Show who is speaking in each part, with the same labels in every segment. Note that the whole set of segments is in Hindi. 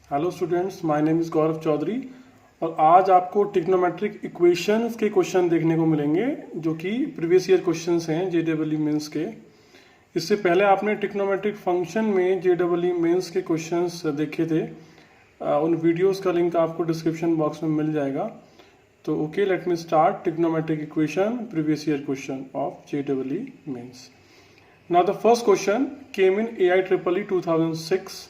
Speaker 1: Hello students, my name is Gaurav Chaudhary और आज आपको ट्रिग्नोमेट्रिक इक्वेशंस के क्वेश्चन देखने को मिलेंगे जो कि प्रीवियस ईयर क्वेश्चंस हैं जेडब्ल्यू मेंस के। इससे पहले आपने ट्रिग्नोमेट्रिक फंक्शन में जेडब्ल्यू मेंस के क्वेश्चंस देखे थे। उन वीडियोस का लिंक आपको डिस्क्रिप्शन बॉक्स में मिल जाएगा। तो okay, let me start trigonometric equation previous year question of JW Mains. Now the first question came in AIEEE 2006.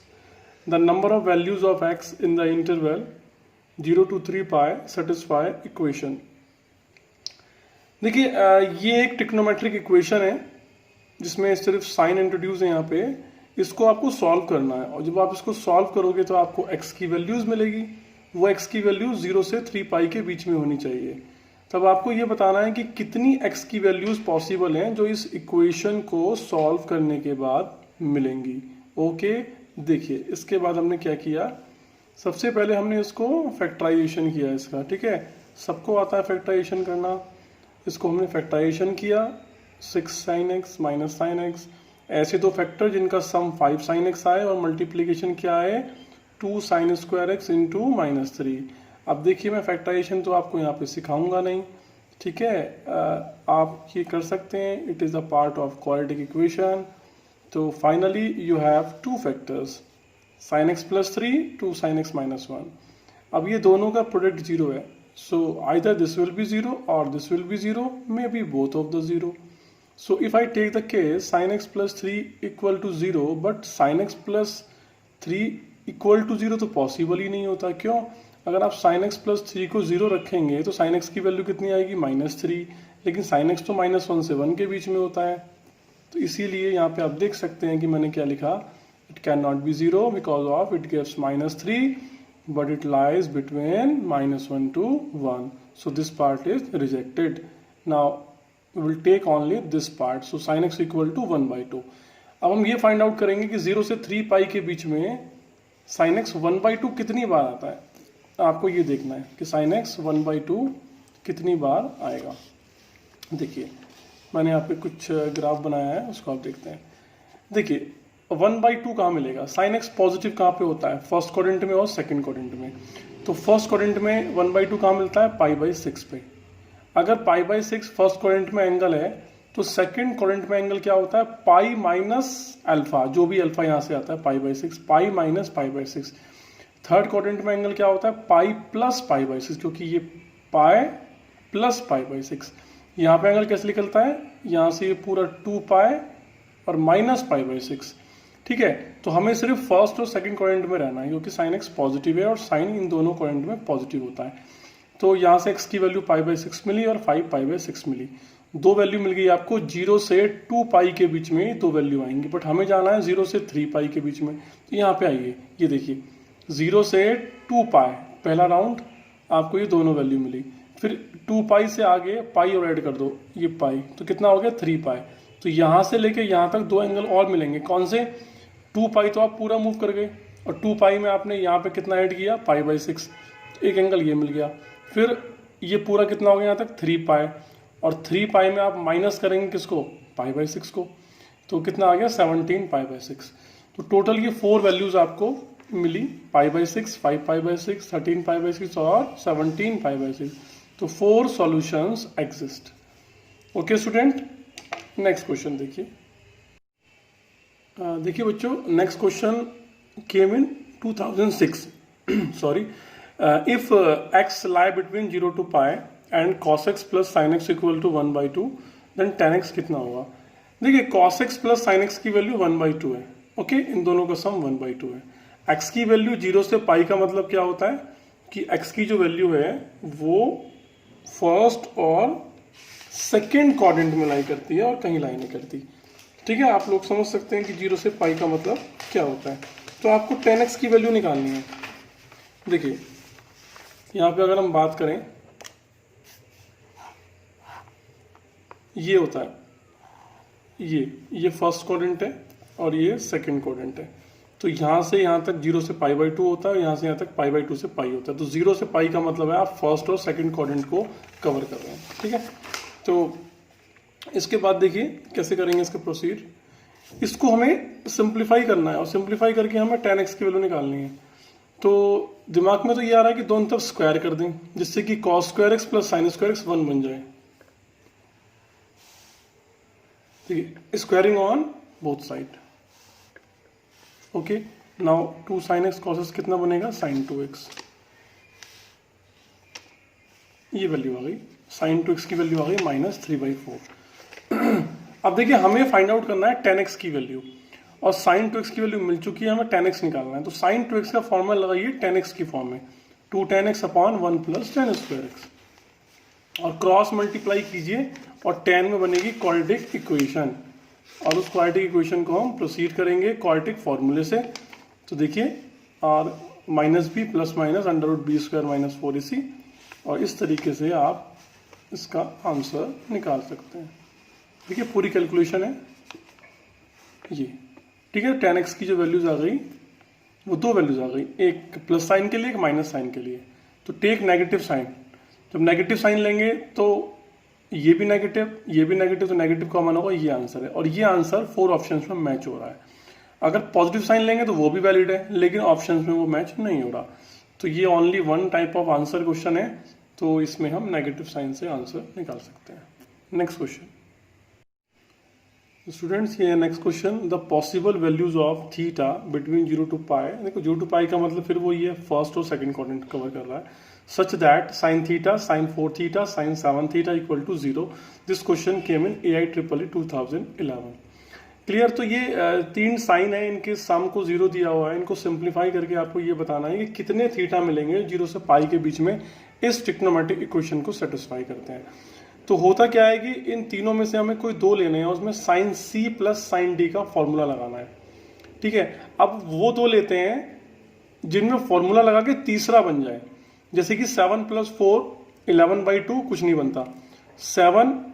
Speaker 1: The number of values of x in the interval 0 to 3 pi satisfy equation. देखिए ये एक ट्रिग्नोमेट्रिक इक्वेशन है जिसमें सिर्फ साइन इंट्रोड्यूस है यहाँ पे। इसको आपको सॉल्व करना है और जब आप इसको सॉल्व करोगे तो आपको x की वैल्यूज मिलेगी। वो x की वैल्यू 0 से 3 पाई के बीच में होनी चाहिए। तब आपको ये बताना है कि कितनी x की वैल्यूज पॉसिबल हैं जो इस इक्वेशन को सॉल्व करने के बाद मिलेंगी। ओके, देखिए इसके बाद हमने क्या किया। सबसे पहले हमने इसको फैक्टराइजेशन किया इसका, ठीक है। सबको आता है फैक्टराइजेशन करना। इसको हमने फैक्टराइजेशन किया 6 sin x minus sine x. ऐसे दो फैक्टर जिनका सम 5 sin x आए और मल्टीप्लीकेशन क्या है 2 sin स्क्वायर x इंटू -3। अब देखिए मैं फैक्टराइजेशन तो आपको यहाँ पे सिखाऊंगा नहीं, ठीक है। आप ये कर सकते हैं, it is a part of quadratic equation. तो finally you have two factors sin x plus 3 2 sin x minus 1। अब ये दोनों का प्रोडक्ट जीरो है, so either this will be zero और this will be zero, maybe both of the zero. So if I take the case sin x plus 3 equal to zero but sin x plus 3 equal to zero तो पॉसिबल ही नहीं होता। क्यों? अगर आप sin x प्लस 3 को जीरो रखेंगे तो sin x की वैल्यू कितनी आएगी -3, लेकिन sin x तो -1 से 1 के बीच में होता है। तो इसीलिए यहाँ पे आप देख सकते हैं कि मैंने क्या लिखा, it can not be zero because of it gives -3 but it lies between -1 to 1, so this part is rejected. Now we will take only this part, so sin x equal to 1/2। अब हम ये फाइंड आउट करेंगे कि 0 से 3 पाई के बीच में sin x 1/2 कितनी बार आता है। आपको ये देखना है कि sin x 1/2 कितनी बार आएगा। देखिए मैंने यहाँ पे कुछ ग्राफ बनाया है, उसको आप देखते हैं। देखिए 1/2 कहाँ मिलेगा। sin x पॉजिटिव कहाँ पे होता है, फर्स्ट क्वाड्रेंट में और सेकंड क्वाड्रेंट में। तो फर्स्ट क्वाड्रेंट में 1/2 कहाँ मिलता है, π/6 पे। अगर π/6 फर्स्ट क्वाड्रेंट में एंगल है तो सेकंड क्वाड्रेंट में एंगल क्या होता है, पाई माइनस अल्फा, जो भी अल्फा यहाँ से आता है π/6, पाई माइनस π/6। थर्ड क्वाड्रेंट में एंगल क्या होता है, पाई प्लस π/6, क्योंकि ये पाई प्लस π/6। यहाँ पे एंगल कैसे निकलता है, यहाँ से ये पूरा 2 पाई और माइनस π/6, ठीक है। तो हमें सिर्फ फर्स्ट और सेकंड क्वाड्रेंट में रहना है क्योंकि sin x पॉजिटिव है और साइन इन दोनों क्वाड्रेंट में पॉजिटिव होता है। तो यहाँ से x की वैल्यू π/6 मिली और 5 π/6 मिली। दो वैल्यू मिल गई आपको, 0 से 2 पाई के बीच में दो वैल्यू आएंगी, बट हमें जाना है 0 से 3 पाई के बीच में। तो यहाँ पे आइए, ये देखिए 0 से 2 पाई पहला राउंड, आपको ये दोनों वैल्यू मिली। फिर 2 पाई से आगे पाई और ऐड कर दो, ये पाई, तो कितना हो गया 3 पाई। तो यहाँ से लेके यहाँ तक दो एंगल और मिलेंगे। कौन से, 2 पाई तो आप पूरा मूव कर गए और 2 पाई में आपने यहाँ पे कितना ऐड किया, π/6, एक एंगल ये मिल गया। फिर ये पूरा कितना हो गया यहाँ तक 3 पाई, और 3 पाई में आप माइनस करेंगे किसको, π/6 को, तो कितना आ गया 17 π/6। तो टोटल ये 4 वैल्यूज आपको मिली, π/6, 5 π/6, 13 π/6 और 17 π/6। तो 4 solutions exist. Okay student, next question देखिए। देखिए बच्चों, next question came in 2006 sorry. If x lie between 0 to pi and cos x plus sin x equal to 1/2 then tan x कितना होगा। देखिए cos x plus sin x की वैल्यू 1/2 है, ओके। इन दोनों का सम 1/2 है। x की वैल्यू 0 से पाई का मतलब क्या होता है कि x की जो वैल्यू है वो फर्स्ट और सेकेंड क्वाड्रेंट में लाई करती है और कहीं लाई नहीं करती, ठीक है। आप लोग समझ सकते हैं कि 0 से पाई का मतलब क्या होता है। तो आपको tan x की वैल्यू निकालनी है। देखिए यहाँ पे अगर हम बात करें, ये होता है, ये फर्स्ट क्वाड्रेंट है और ये सेकंड क्वाड्रेंट है। तो यहाँ से यहाँ तक 0 से π/2 होता है, यहाँ से यहाँ तक π/2 से पाई होता है। तो 0 से पाई का मतलब है आप फर्स्ट और सेकंड क्वाड्रेंट को कवर कर रहे हैं, ठीक है। तो इसके बाद देखिए कैसे करेंगे इसका प्रोसीड। इसको हमें सिंप्लीफाई करना है और सिंप्लीफाई करके हमें tan x की वैल्यू निकालनी है। तो दिमाग में तो ये आ रहा है कि दोनों तरफ स्क्वायर कर दें, जिससे कि cos square x plus sine square x 1 बन जाए। ठीक है, squaring on both side. Okay, now 2 sine x cos x कितना बनेगा, साइन 2x। ये वैल्यू आ गई, साइन 2x की वैल्यू आ गई -3/4। अब देखिए हमें फाइंड आउट करना है tan x की वैल्यू, और साइन 2x की वैल्यू मिल चुकी है, हमें tan x निकालना है। तो साइन 2x का फॉर्मूला लगाइए tan x की फॉर्म में, 2 tan x upon 1 plus tan square x, और क्रॉस मल्टीप्लाई कीजिए और tan में बनेगी क्वाड्रेटिक इक्वेशन, और उस क्वाड्रेटिक इक्वेशन को हम प्रोसीड करेंगे क्वाड्रेटिक फॉर्मूले से। तो देखिए और minus B plus minus √b² - 4ac, और इस तरीके से आप इसका आंसर निकाल सकते हैं। देखिए पूरी कैलकुलेशन है ये, ठीक है। tan x की जो वैल्यूज आ गई वो 2 वैल्यूज आ गई, एक प्लस साइन के लिए, एक माइनस साइन के लिए। तो टेक नेगेटिव साइन, जब नेगेटिव साइन लेंगे तो ये भी नेगेटिव, ये भी नेगेटिव, तो नेगेटिव कॉमन होगा, ये आंसर है। और ये आंसर 4 ऑप्शंस में मैच हो रहा है। अगर पॉजिटिव साइन लेंगे तो वो भी वैलिड है, लेकिन ऑप्शंस में वो मैच नहीं हो रहा। तो ये only 1 type of answer question है, तो इसमें हम नेगेटिव साइन से आंसर निकाल सकते हैं। नेक्स्ट क्वेश्चन स्टूडेंट्स, ये next question, the possible values of theta between 0 to पाई। देखो 0 to पाई का मतलब फिर वो ये फर्स्ट और सेकंड क्वाड्रेंट कवर कर रहा है। Such that sine theta, sine 4 theta, sine 7 theta equal to 0। This question came in AIEEE 2011। Clear. तो ये 3 साइन है, इनके सम को 0 दिया हुआ है। इनको सिंप्लीफाई करके आपको ये बताना है कि कितने थीटा मिलेंगे 0 से पाई के बीच में इस ट्रिग्नोमेट्रिक इक्वेशन को सेटिस्फाई करते हैं। तो होता क्या है कि इन तीनों में से हमें कोई 2 लेने हैं, उसमें sine C plus sine D का फॉर्मूला लगाना है। ठीक है, अब वो 2 लेते हैं जिनमें फॉर्मूला लगा के तीसरा बन जाए। जैसे कि 7 + 4 11/2 कुछ नहीं बनता, 7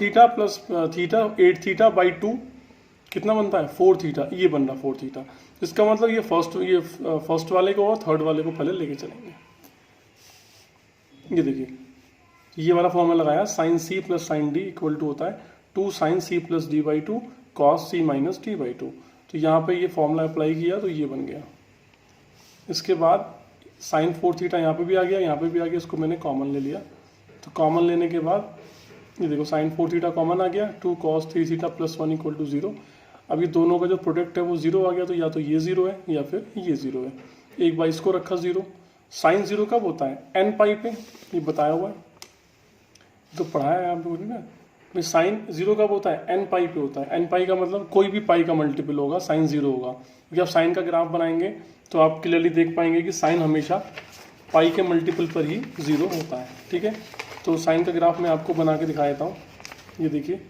Speaker 1: theta plus theta 8 theta by 2 कितना बनता है, 4 थीटा। ये बन रहा 4 थीटा। इसका मतलब ये फर्स्ट वाले को और थर्ड वाले को पहले लेके चलेंगे। ये देखिए ये वाला फॉर्मूला लगाया, sine C plus sine D equal to होता है 2 sine C plus D/2 cos C minus D/2। तो यहाँ पे ये फॉर्मूला अप्लाई किया तो ये बन गया। इसके बाद साइन 4 थीटा यहाँ पे भी आ गया, यहाँ पे भी आ गया, इसको मैंने कॉमन ले लिया। तो कॉमन लेने के बाद ये देखो साइन 4 थीटा कॉमन आ गया, 2 cos 3 theta plus 1 equal to 0। अब ये दोनों का जो प्रोडक्ट है वो 0 आ गया, तो या तो ये 0 है या फिर ये 0 है। एक बार इसको रखा 0। साइन 0 कब होता है, n पाई पे, ये बताया हुआ है, तो पढ़ाया है आप लोगों ने ना। साइन 0 कब होता है, n पाई पे होता है। n पाई का मतलब कोई भी पाई का मल्टीपल होगा, साइन 0 होगा। क्योंकि आप साइन का ग्राफ बनाएंगे तो आप क्लियरली देख पाएंगे कि साइन हमेशा पाई के मल्टीपल पर ही 0 होता है। ठीक है, तो साइन का ग्राफ मैं आपको बना के दिखा देता हूँ। ये देखिए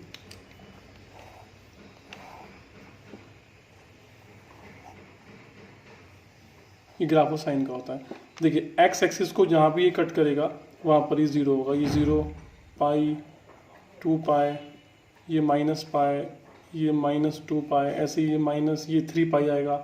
Speaker 1: ये ग्राफ ऑफ साइन का होता है। देखिए एक्स एक्सिस को जहाँ भी ये कट करेगा वहाँ पर ही 0 होगा। ये 0 पाई 2 पाई, ये माइनस पाई, ये -2 पाई, ऐसे ये माइनस, ये 3 पाई आएगा,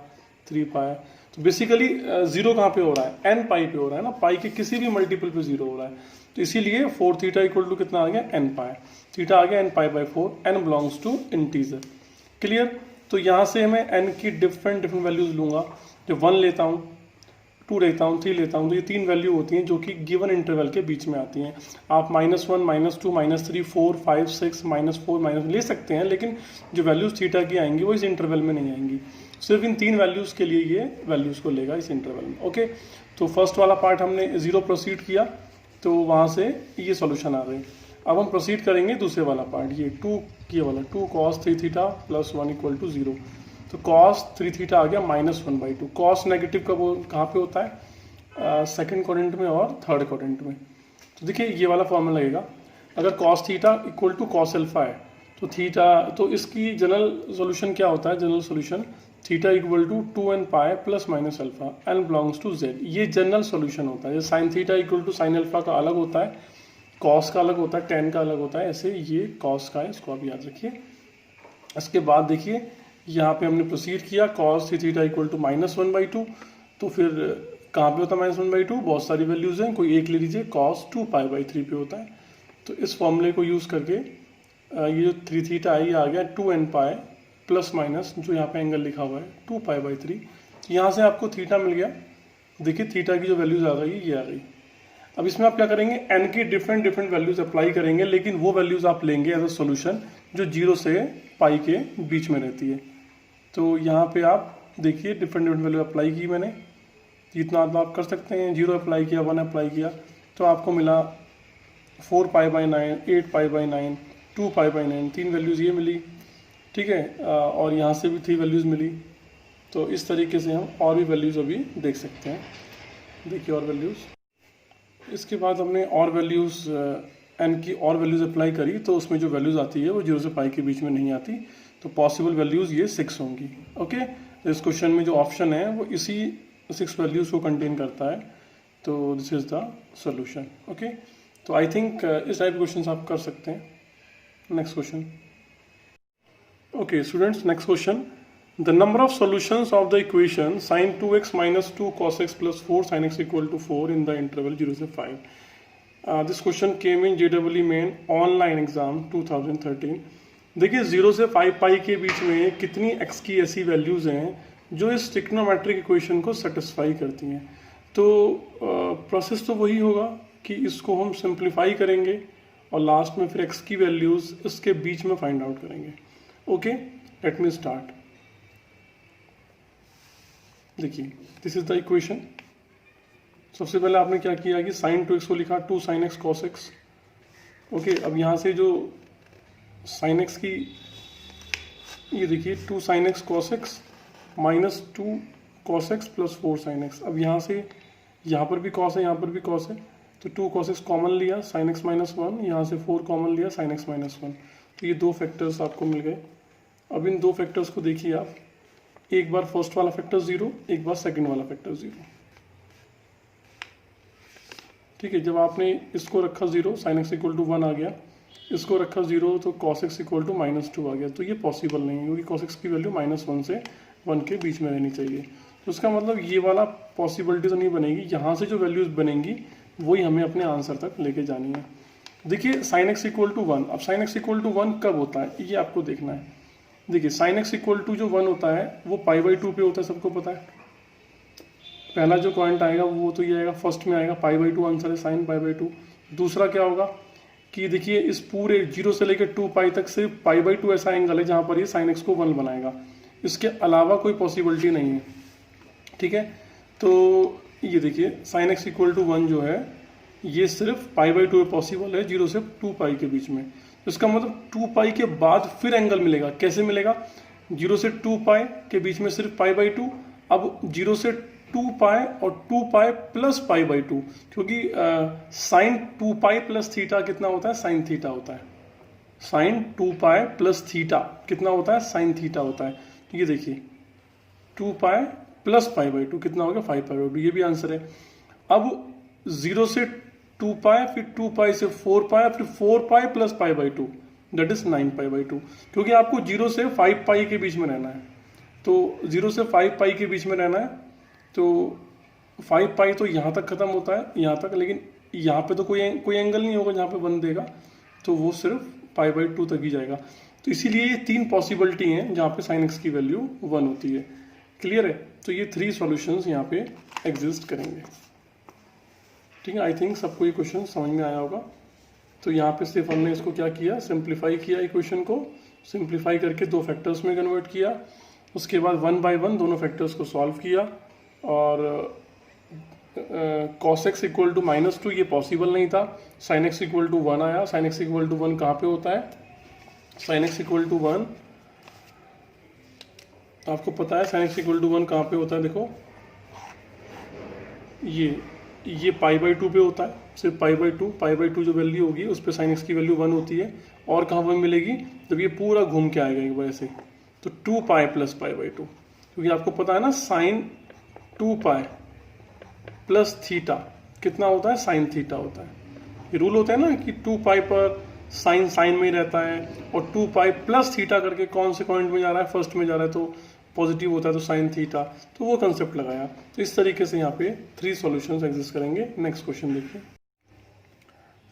Speaker 1: 3 पाई। तो बेसिकली 0 कहाँ पे हो रहा है, n पाई पे हो रहा है ना, पाई के किसी भी मल्टीपल पे 0 हो रहा है। तो इसीलिए 4 थीटा इक्वल टू कितना आ गया, n पाई। थीटा आ गया n pi by 4, n belongs to integer. Clear. तो यहाँ से मैं n की डिफरेंट वैल्यूज लूंगा। जब 1 लेता हूँ, 2 लेता हूँ, 3 लेता हूँ, तो ये 3 वैल्यू होती हैं जो कि गिवन इंटरवल के बीच में आती हैं। आप -1, -2, -3, 4, 5, 6, -4, ले सकते हैं, लेकिन जो वैल्यूज थीटा की आएंगी वो इस इंटरवल में नहीं आएंगी। सिर्फ इन 3 वैल्यूज के लिए ये वैल्यूज को लेगा इस इंटरवल में। ओके, तो फर्स्ट वाला पार्ट हमने 0 प्रोसीड किया, तो वहाँ से ये सॉल्यूशन आ गई। अब हम प्रोसीड करेंगे दूसरे वाला पार्ट, ये 2 वाला 2 cos 3 theta plus 1 equal to 0। तो cos 3 थीटा आ गया -1/2। cos नेगेटिव का वो कहाँ पे होता है, सेकंड क्वाड्रेंट में और थर्ड क्वाड्रेंट में। तो देखिए ये वाला फॉर्मूला लगेगा। अगर cos theta equal to cos alpha है तो थीटा, तो इसकी जनरल सॉल्यूशन क्या होता है, general solution theta equal to 2n pi plus minus alpha, n belongs to z। ये जनरल सॉल्यूशन होता है। Sine theta equal to sine alpha का अलग होता है, कॉस का अलग होता है, टेन का अलग होता है, ऐसे ये कॉस का है, इसको आप याद रखिए। इसके बाद देखिए यहाँ पे हमने प्रोसीड किया, cos 3 थीटा इक्वल टू -1/2। तो फिर कहाँ पे होता है -1/2, बहुत सारी वैल्यूज हैं, कोई एक ले लीजिए, cos 2 पाई/3 पे होता है। तो इस फॉर्मूले को यूज़ करके ये जो 3 थीटा है ये आ गया 2n पाई प्लस माइनस, जो यहाँ पे एंगल लिखा हुआ है 2 पाई/3, यहाँ से आपको थीटा मिल गया। देखिए थीटा की जो वैल्यूज आ गई ये आ गई। अब इसमें आप क्या करेंगे, एन की डिफरेंट डिफरेंट वैल्यूज अप्लाई करेंगे, लेकिन वो वैल्यूज आप लेंगे एज अ सोल्यूशन जो 0 से पाई के बीच में रहती है। तो यहाँ पे आप देखिए डिफरेंट डिफरेंट वैल्यू अप्लाई की मैंने, जितना तो आप कर सकते हैं। 0 अप्लाई किया, 1 अप्लाई किया, तो आपको मिला 4 पाई/9, 8 पाई/9, 2 पाई/9, 3 वैल्यूज़ ये मिली, ठीक है। और यहाँ से भी 3 वैल्यूज़ मिली। तो इस तरीके से हम और भी वैल्यूज़ अभी देख सकते हैं। देखिए और वैल्यूज़, इसके बाद हमने और वैल्यूज़ एन की और वैल्यूज़ अप्लाई करी, तो उसमें जो वैल्यूज़ आती है वो 0 से पाई के बीच में नहीं आती। तो पॉसिबल वैल्यूज़ ये 6 होंगी। ओके, तो इस क्वेश्चन में जो ऑप्शन है वो इसी 6 वैल्यूज़ को कंटेन करता है। तो this is the solution. Okay, तो आई थिंक इस टाइप के क्वेश्चन आप कर सकते हैं। Next question. Okay students, next question. The number of solutions of the equation sin 2x minus 2 cos x plus 4 sin x equal to 4 in the interval 0 से 5. This question came in JEE Main online exam 2013. देखिए 0 से 5 पाई के बीच में कितनी x की ऐसी वैल्यूज हैं जो इस ट्रिग्नोमेट्रिक इक्वेशन को सेटिस्फाई करती हैं। तो प्रोसेस तो वही होगा कि इसको हम सिंप्लीफाई करेंगे और लास्ट में फिर x की वैल्यूज इसके बीच में फाइंड आउट करेंगे। Okay, let me start. देखिए दिस इज द इक्वेशन। सबसे पहले आपने क्या किया कि sin 2x को लिखा 2 sin x cos x। Okay, अब यहाँ से जो sin x की, ये देखिए 2 sin x cos x minus 2 cos x plus 4 sin x। अब यहाँ से यहाँ पर भी cos है, यहाँ पर भी cos है, तो 2 cos x कॉमन लिया, sin x माइनस 1, यहाँ से 4 कॉमन लिया, sin x माइनस 1। तो ये दो फैक्टर्स आपको मिल गए। अब इन दो फैक्टर्स को देखिए आप, एक बार फर्स्ट वाला फैक्टर 0, एक बार सेकंड वाला फैक्टर 0। ठीक है, जब आपने इसको रखा 0, sin x इक्वल टू 1 आ गया, इसको रखा 0 तो cos x इक्वल टू -2 आ गया। तो ये पॉसिबल नहीं है क्योंकि cos x की वैल्यू -1 से 1 के बीच में रहनी चाहिए। तो इसका मतलब ये वाला पॉसिबिलिटी तो नहीं बनेगी। यहाँ से जो वैल्यूज बनेंगी वही हमें अपने आंसर तक लेके जानी है। देखिए sin x इक्वल टू 1, अब sin x इक्वल टू 1 कब होता है ये आपको देखना है। देखिए sin x इक्वल टू जो 1 होता है वो π/2 पे होता है, सबको पता है। पहला जो पॉइंट आएगा वो तो ये आएगा, फर्स्ट में आएगा π/2 आंसर है, sin π/2। दूसरा क्या होगा कि देखिए इस पूरे 0 से लेकर 2 पाई तक सिर्फ π/2 ऐसा एंगल है जहाँ पर ये sin x को 1 बनाएगा, इसके अलावा कोई पॉसिबिलिटी नहीं है। ठीक है, तो ये देखिए sin x इक्वल टू 1 जो है ये सिर्फ π/2 में पॉसिबल है, 0 से 2 पाई के बीच में। इसका मतलब 2 पाई के बाद फिर एंगल मिलेगा। कैसे मिलेगा? 0 से 2 पाई के बीच में सिर्फ π/2, अब 0 से 2 पाई और 2 पाई प्लस π/2, क्योंकि साइन 2 पाई प्लस थीटा कितना होता है? साइन थीटा होता है। साइन 2 पाई प्लस थीटा कितना होता है? साइन थीटा होता है। तो ये देखिए 2 पाई प्लस π/2 कितना हो गया? 5π/2। ये भी आंसर है। अब 0 से 2 पाई, फिर 2 पाई से 4 पाई, फिर 4 पाई प्लस π/2, दैट इज 9π/2, क्योंकि आपको 0 से 5 पाई के बीच में रहना है। तो 0 से 5 पाई के बीच में रहना है, तो 5 पाई तो यहाँ तक खत्म होता है, यहाँ तक, लेकिन यहाँ पे तो कोई एंगल नहीं होगा जहाँ पे बन देगा, तो वो सिर्फ π/2 तक ही जाएगा। तो इसीलिए ये 3 पॉसिबिलिटी हैं जहाँ पे sin x की वैल्यू 1 होती है। क्लियर है? तो ये 3 सॉल्यूशंस यहाँ पे एग्जिस्ट करेंगे। ठीक है, आई थिंक सबको ये क्वेश्चन समझ में आया होगा। तो यहाँ पे सिर्फ हमने इसको क्या किया, सिंप्लीफाई किया इक्वेशन को, सिंप्लीफाई करके 2 फैक्टर्स में कन्वर्ट किया। उसके बाद 1 बाय 1 दोनों फैक्टर्स को सॉल्व किया, और cos x इक्वल टू -2 ये पॉसिबल नहीं था, sin x इक्वल टू 1 आया। sin x इक्वल टू 1 कहाँ पे होता है? sin x इक्वल टू 1 आपको पता है, sin x इक्वल टू 1 कहाँ पे होता है? देखो ये π/2 पे होता है, सिर्फ π/2 जो वैल्यू होगी उस पर sin x की वैल्यू 1 होती है। और कहाँ पर मिलेगी? जब ये पूरा घूम के आएगा एक बार ऐसे, तो 2 पाई प्लस π/2, क्योंकि आपको पता है ना sin 2 पाई प्लस थीटा कितना होता है? साइन थीटा होता है। ये रूल होता है ना कि 2 पाई पर साइन में ही रहता है, और 2 पाई प्लस थीटा करके कौन से पॉइंट में जा रहा है? फर्स्ट में जा रहा है, तो पॉजिटिव होता है, तो साइन थीटा। तो वो कंसेप्ट लगाया। तो इस तरीके से यहाँ पे 3 सॉल्यूशंस एग्जिस्ट करेंगे। नेक्स्ट क्वेश्चन देखिए।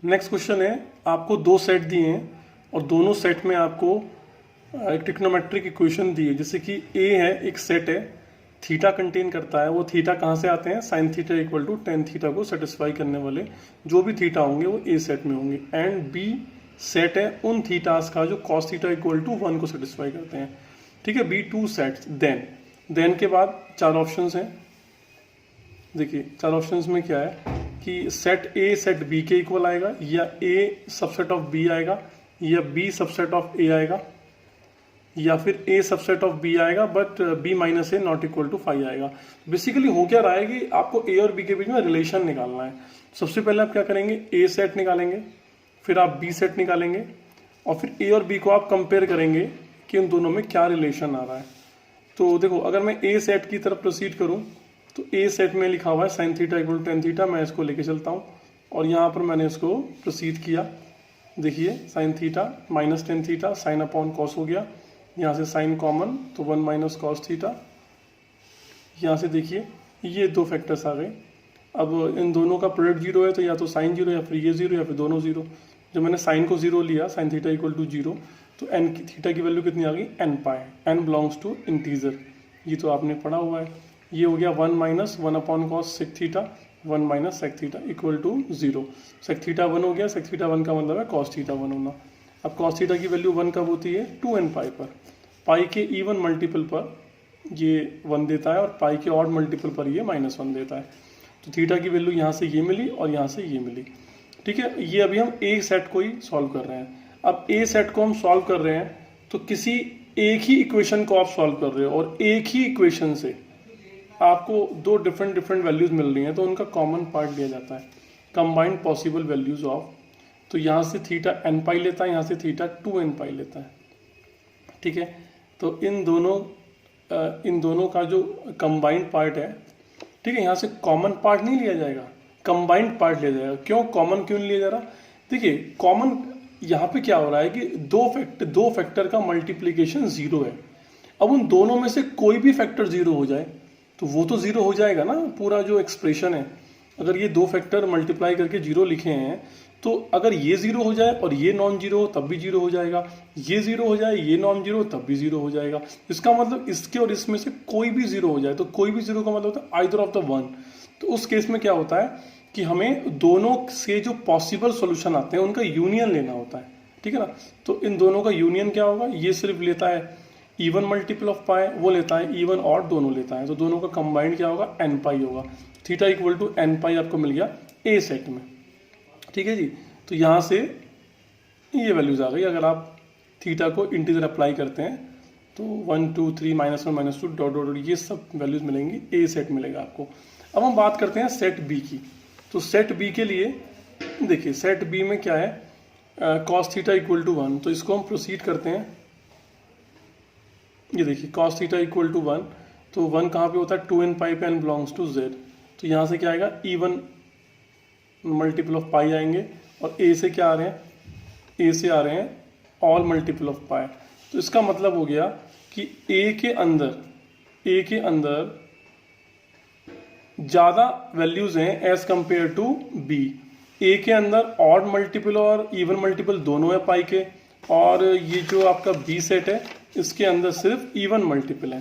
Speaker 1: नेक्स्ट क्वेश्चन है, आपको 2 सेट दिए हैं और दोनों सेट में आपको एक ट्रिग्नोमेट्रिक इक्वेशन दी है। जैसे कि ए है, एक सेट है थीटा कंटेन करता है, वो थीटा कहाँ से आते हैं, sine theta equal to tan theta को सेटिस्फाई करने वाले जो भी थीटा होंगे वो ए सेट में होंगे, एंड बी सेट है उन थीटास का जो कॉस थीटा इक्वल टू 1 को सेटिस्फाई करते हैं। ठीक है, बी टू सेट्स। देन के बाद 4 ऑप्शंस हैं। देखिए 4 ऑप्शंस में क्या है कि सेट ए सेट बी के इक्वल आएगा, या ए सबसेट ऑफ बी आएगा, या बी सबसेट ऑफ ए आएगा, या फिर ए सबसेट ऑफ बी आएगा but B minus A not equal to 5 आएगा। बेसिकली हो क्या रहा है कि आपको ए और बी के बीच में रिलेशन निकालना है। सबसे पहले आप क्या करेंगे, ए सेट निकालेंगे, फिर आप बी सेट निकालेंगे, और फिर ए और बी को आप कंपेयर करेंगे कि उन दोनों में क्या रिलेशन आ रहा है। तो देखो अगर मैं ए सेट की तरफ प्रोसीड करूं तो ए सेट में लिखा हुआ है sine theta equal to tan theta, मैं इसको लेके चलता हूं और यहाँ पर मैंने इसको प्रोसीड किया। देखिए sine theta minus tan theta sine upon cos हो गया, यहाँ से साइन कॉमन तो 1 माइनस कॉस थीटा। यहाँ से देखिए ये 2 फैक्टर्स आ गए। अब इन दोनों का प्रोडक्ट 0 है तो या तो साइन 0 या फिर ये 0 या फिर दोनों 0। जब मैंने साइन को 0 लिया, साइन थीटा इक्वल टू 0, तो एन की थीटा की वैल्यू कितनी आ गई, n pi, n belongs to integer, ये तो आपने पढ़ा हुआ है। ये हो गया 1 minus 1 upon cos sec theta 1 minus sec theta equal to 0। Sec theta 1 हो गया, सेक थीटा 1 का मतलब है कॉस थीटा 1 होना। अब कॉस थीटा की वैल्यू 1 कब होती है, 2n पाई पर, पाई के इवन मल्टीपल पर ये 1 देता है और पाई के ऑड मल्टीपल पर ये -1 देता है। तो थीटा की वैल्यू यहाँ से ये मिली और यहाँ से ये मिली। ठीक है, ये अभी हम ए सेट को ही सॉल्व कर रहे हैं। अब ए सेट को हम सॉल्व कर रहे हैं तो किसी एक ही इक्वेशन को आप सॉल्व कर रहे हो और एक ही इक्वेशन से आपको 2 डिफरेंट वैल्यूज मिल रही हैं, तो उनका कॉमन पार्ट दिया जाता है, कंबाइंड पॉसिबल वैल्यूज ऑफ। तो यहाँ से थीटा एन पाई लेता है, यहाँ से थीटा 2n पाई लेता है। ठीक है, तो इन दोनों का जो कंबाइंड पार्ट है, ठीक है, यहाँ से कॉमन पार्ट नहीं लिया जाएगा, कंबाइंड पार्ट लिया जाएगा। क्यों कॉमन क्यों नहीं लिया जा रहा, देखिए कॉमन यहाँ पे क्या हो रहा है कि दो फैक्टर का मल्टीप्लीकेशन 0 है। अब उन दोनों में से कोई भी फैक्टर 0 हो जाए तो वो तो 0 हो जाएगा ना, पूरा जो एक्सप्रेशन है। अगर ये 2 फैक्टर मल्टीप्लाई करके 0 लिखे हैं तो अगर ये 0 हो जाए और ये नॉन 0 हो तब भी 0 हो जाएगा, ये 0 हो जाए ये नॉन 0 तब भी 0 हो जाएगा। इसका मतलब इसके और इसमें से कोई भी 0 हो जाए, तो कोई भी 0 का मतलब होता है आइदर ऑफ द वन। तो उस केस में क्या होता है कि हमें दोनों से जो पॉसिबल सॉल्यूशन आते हैं उनका यूनियन लेना होता है। ठीक है ना, तो इन दोनों का यूनियन क्या होगा, ये सिर्फ लेता है इवन मल्टीपल ऑफ पाई, वो लेता है इवन और दोनों लेता है, तो दोनों का कंबाइंड क्या होगा, एन पाई होगा। थीटा इक्वल टू एन पाई आपको मिल गया ए सेट में। ठीक है जी, तो यहाँ से ये वैल्यूज आ गई। अगर आप थीटा को इंटीजर अप्लाई करते हैं तो 1 2 3 -1 -2 डॉट डॉट ये सब वैल्यूज मिलेंगी, ए सेट मिलेगा आपको। अब हम बात करते हैं सेट बी की। तो सेट बी के लिए देखिए सेट बी में क्या है, कॉस थीटा इक्वल टू 1, तो इसको हम प्रोसीड करते हैं। ये देखिए कॉस थीटा इक्वल टू 1, तो 1 कहाँ पे होता है, 2n पाई पे n बिलोंग्स टू z। तो यहाँ से क्या आएगा, इवन मल्टीपल ऑफ पाई आएंगे, और a से क्या आ रहे हैं, a से आ रहे हैं ऑल मल्टीपल ऑफ पाई। तो इसका मतलब हो गया कि a के अंदर ज़्यादा वैल्यूज हैं as compared to b। a के अंदर ऑड मल्टीपल और इवन मल्टीपल दोनों है पाई के, और ये जो आपका b सेट है इसके अंदर सिर्फ इवन मल्टीपल है।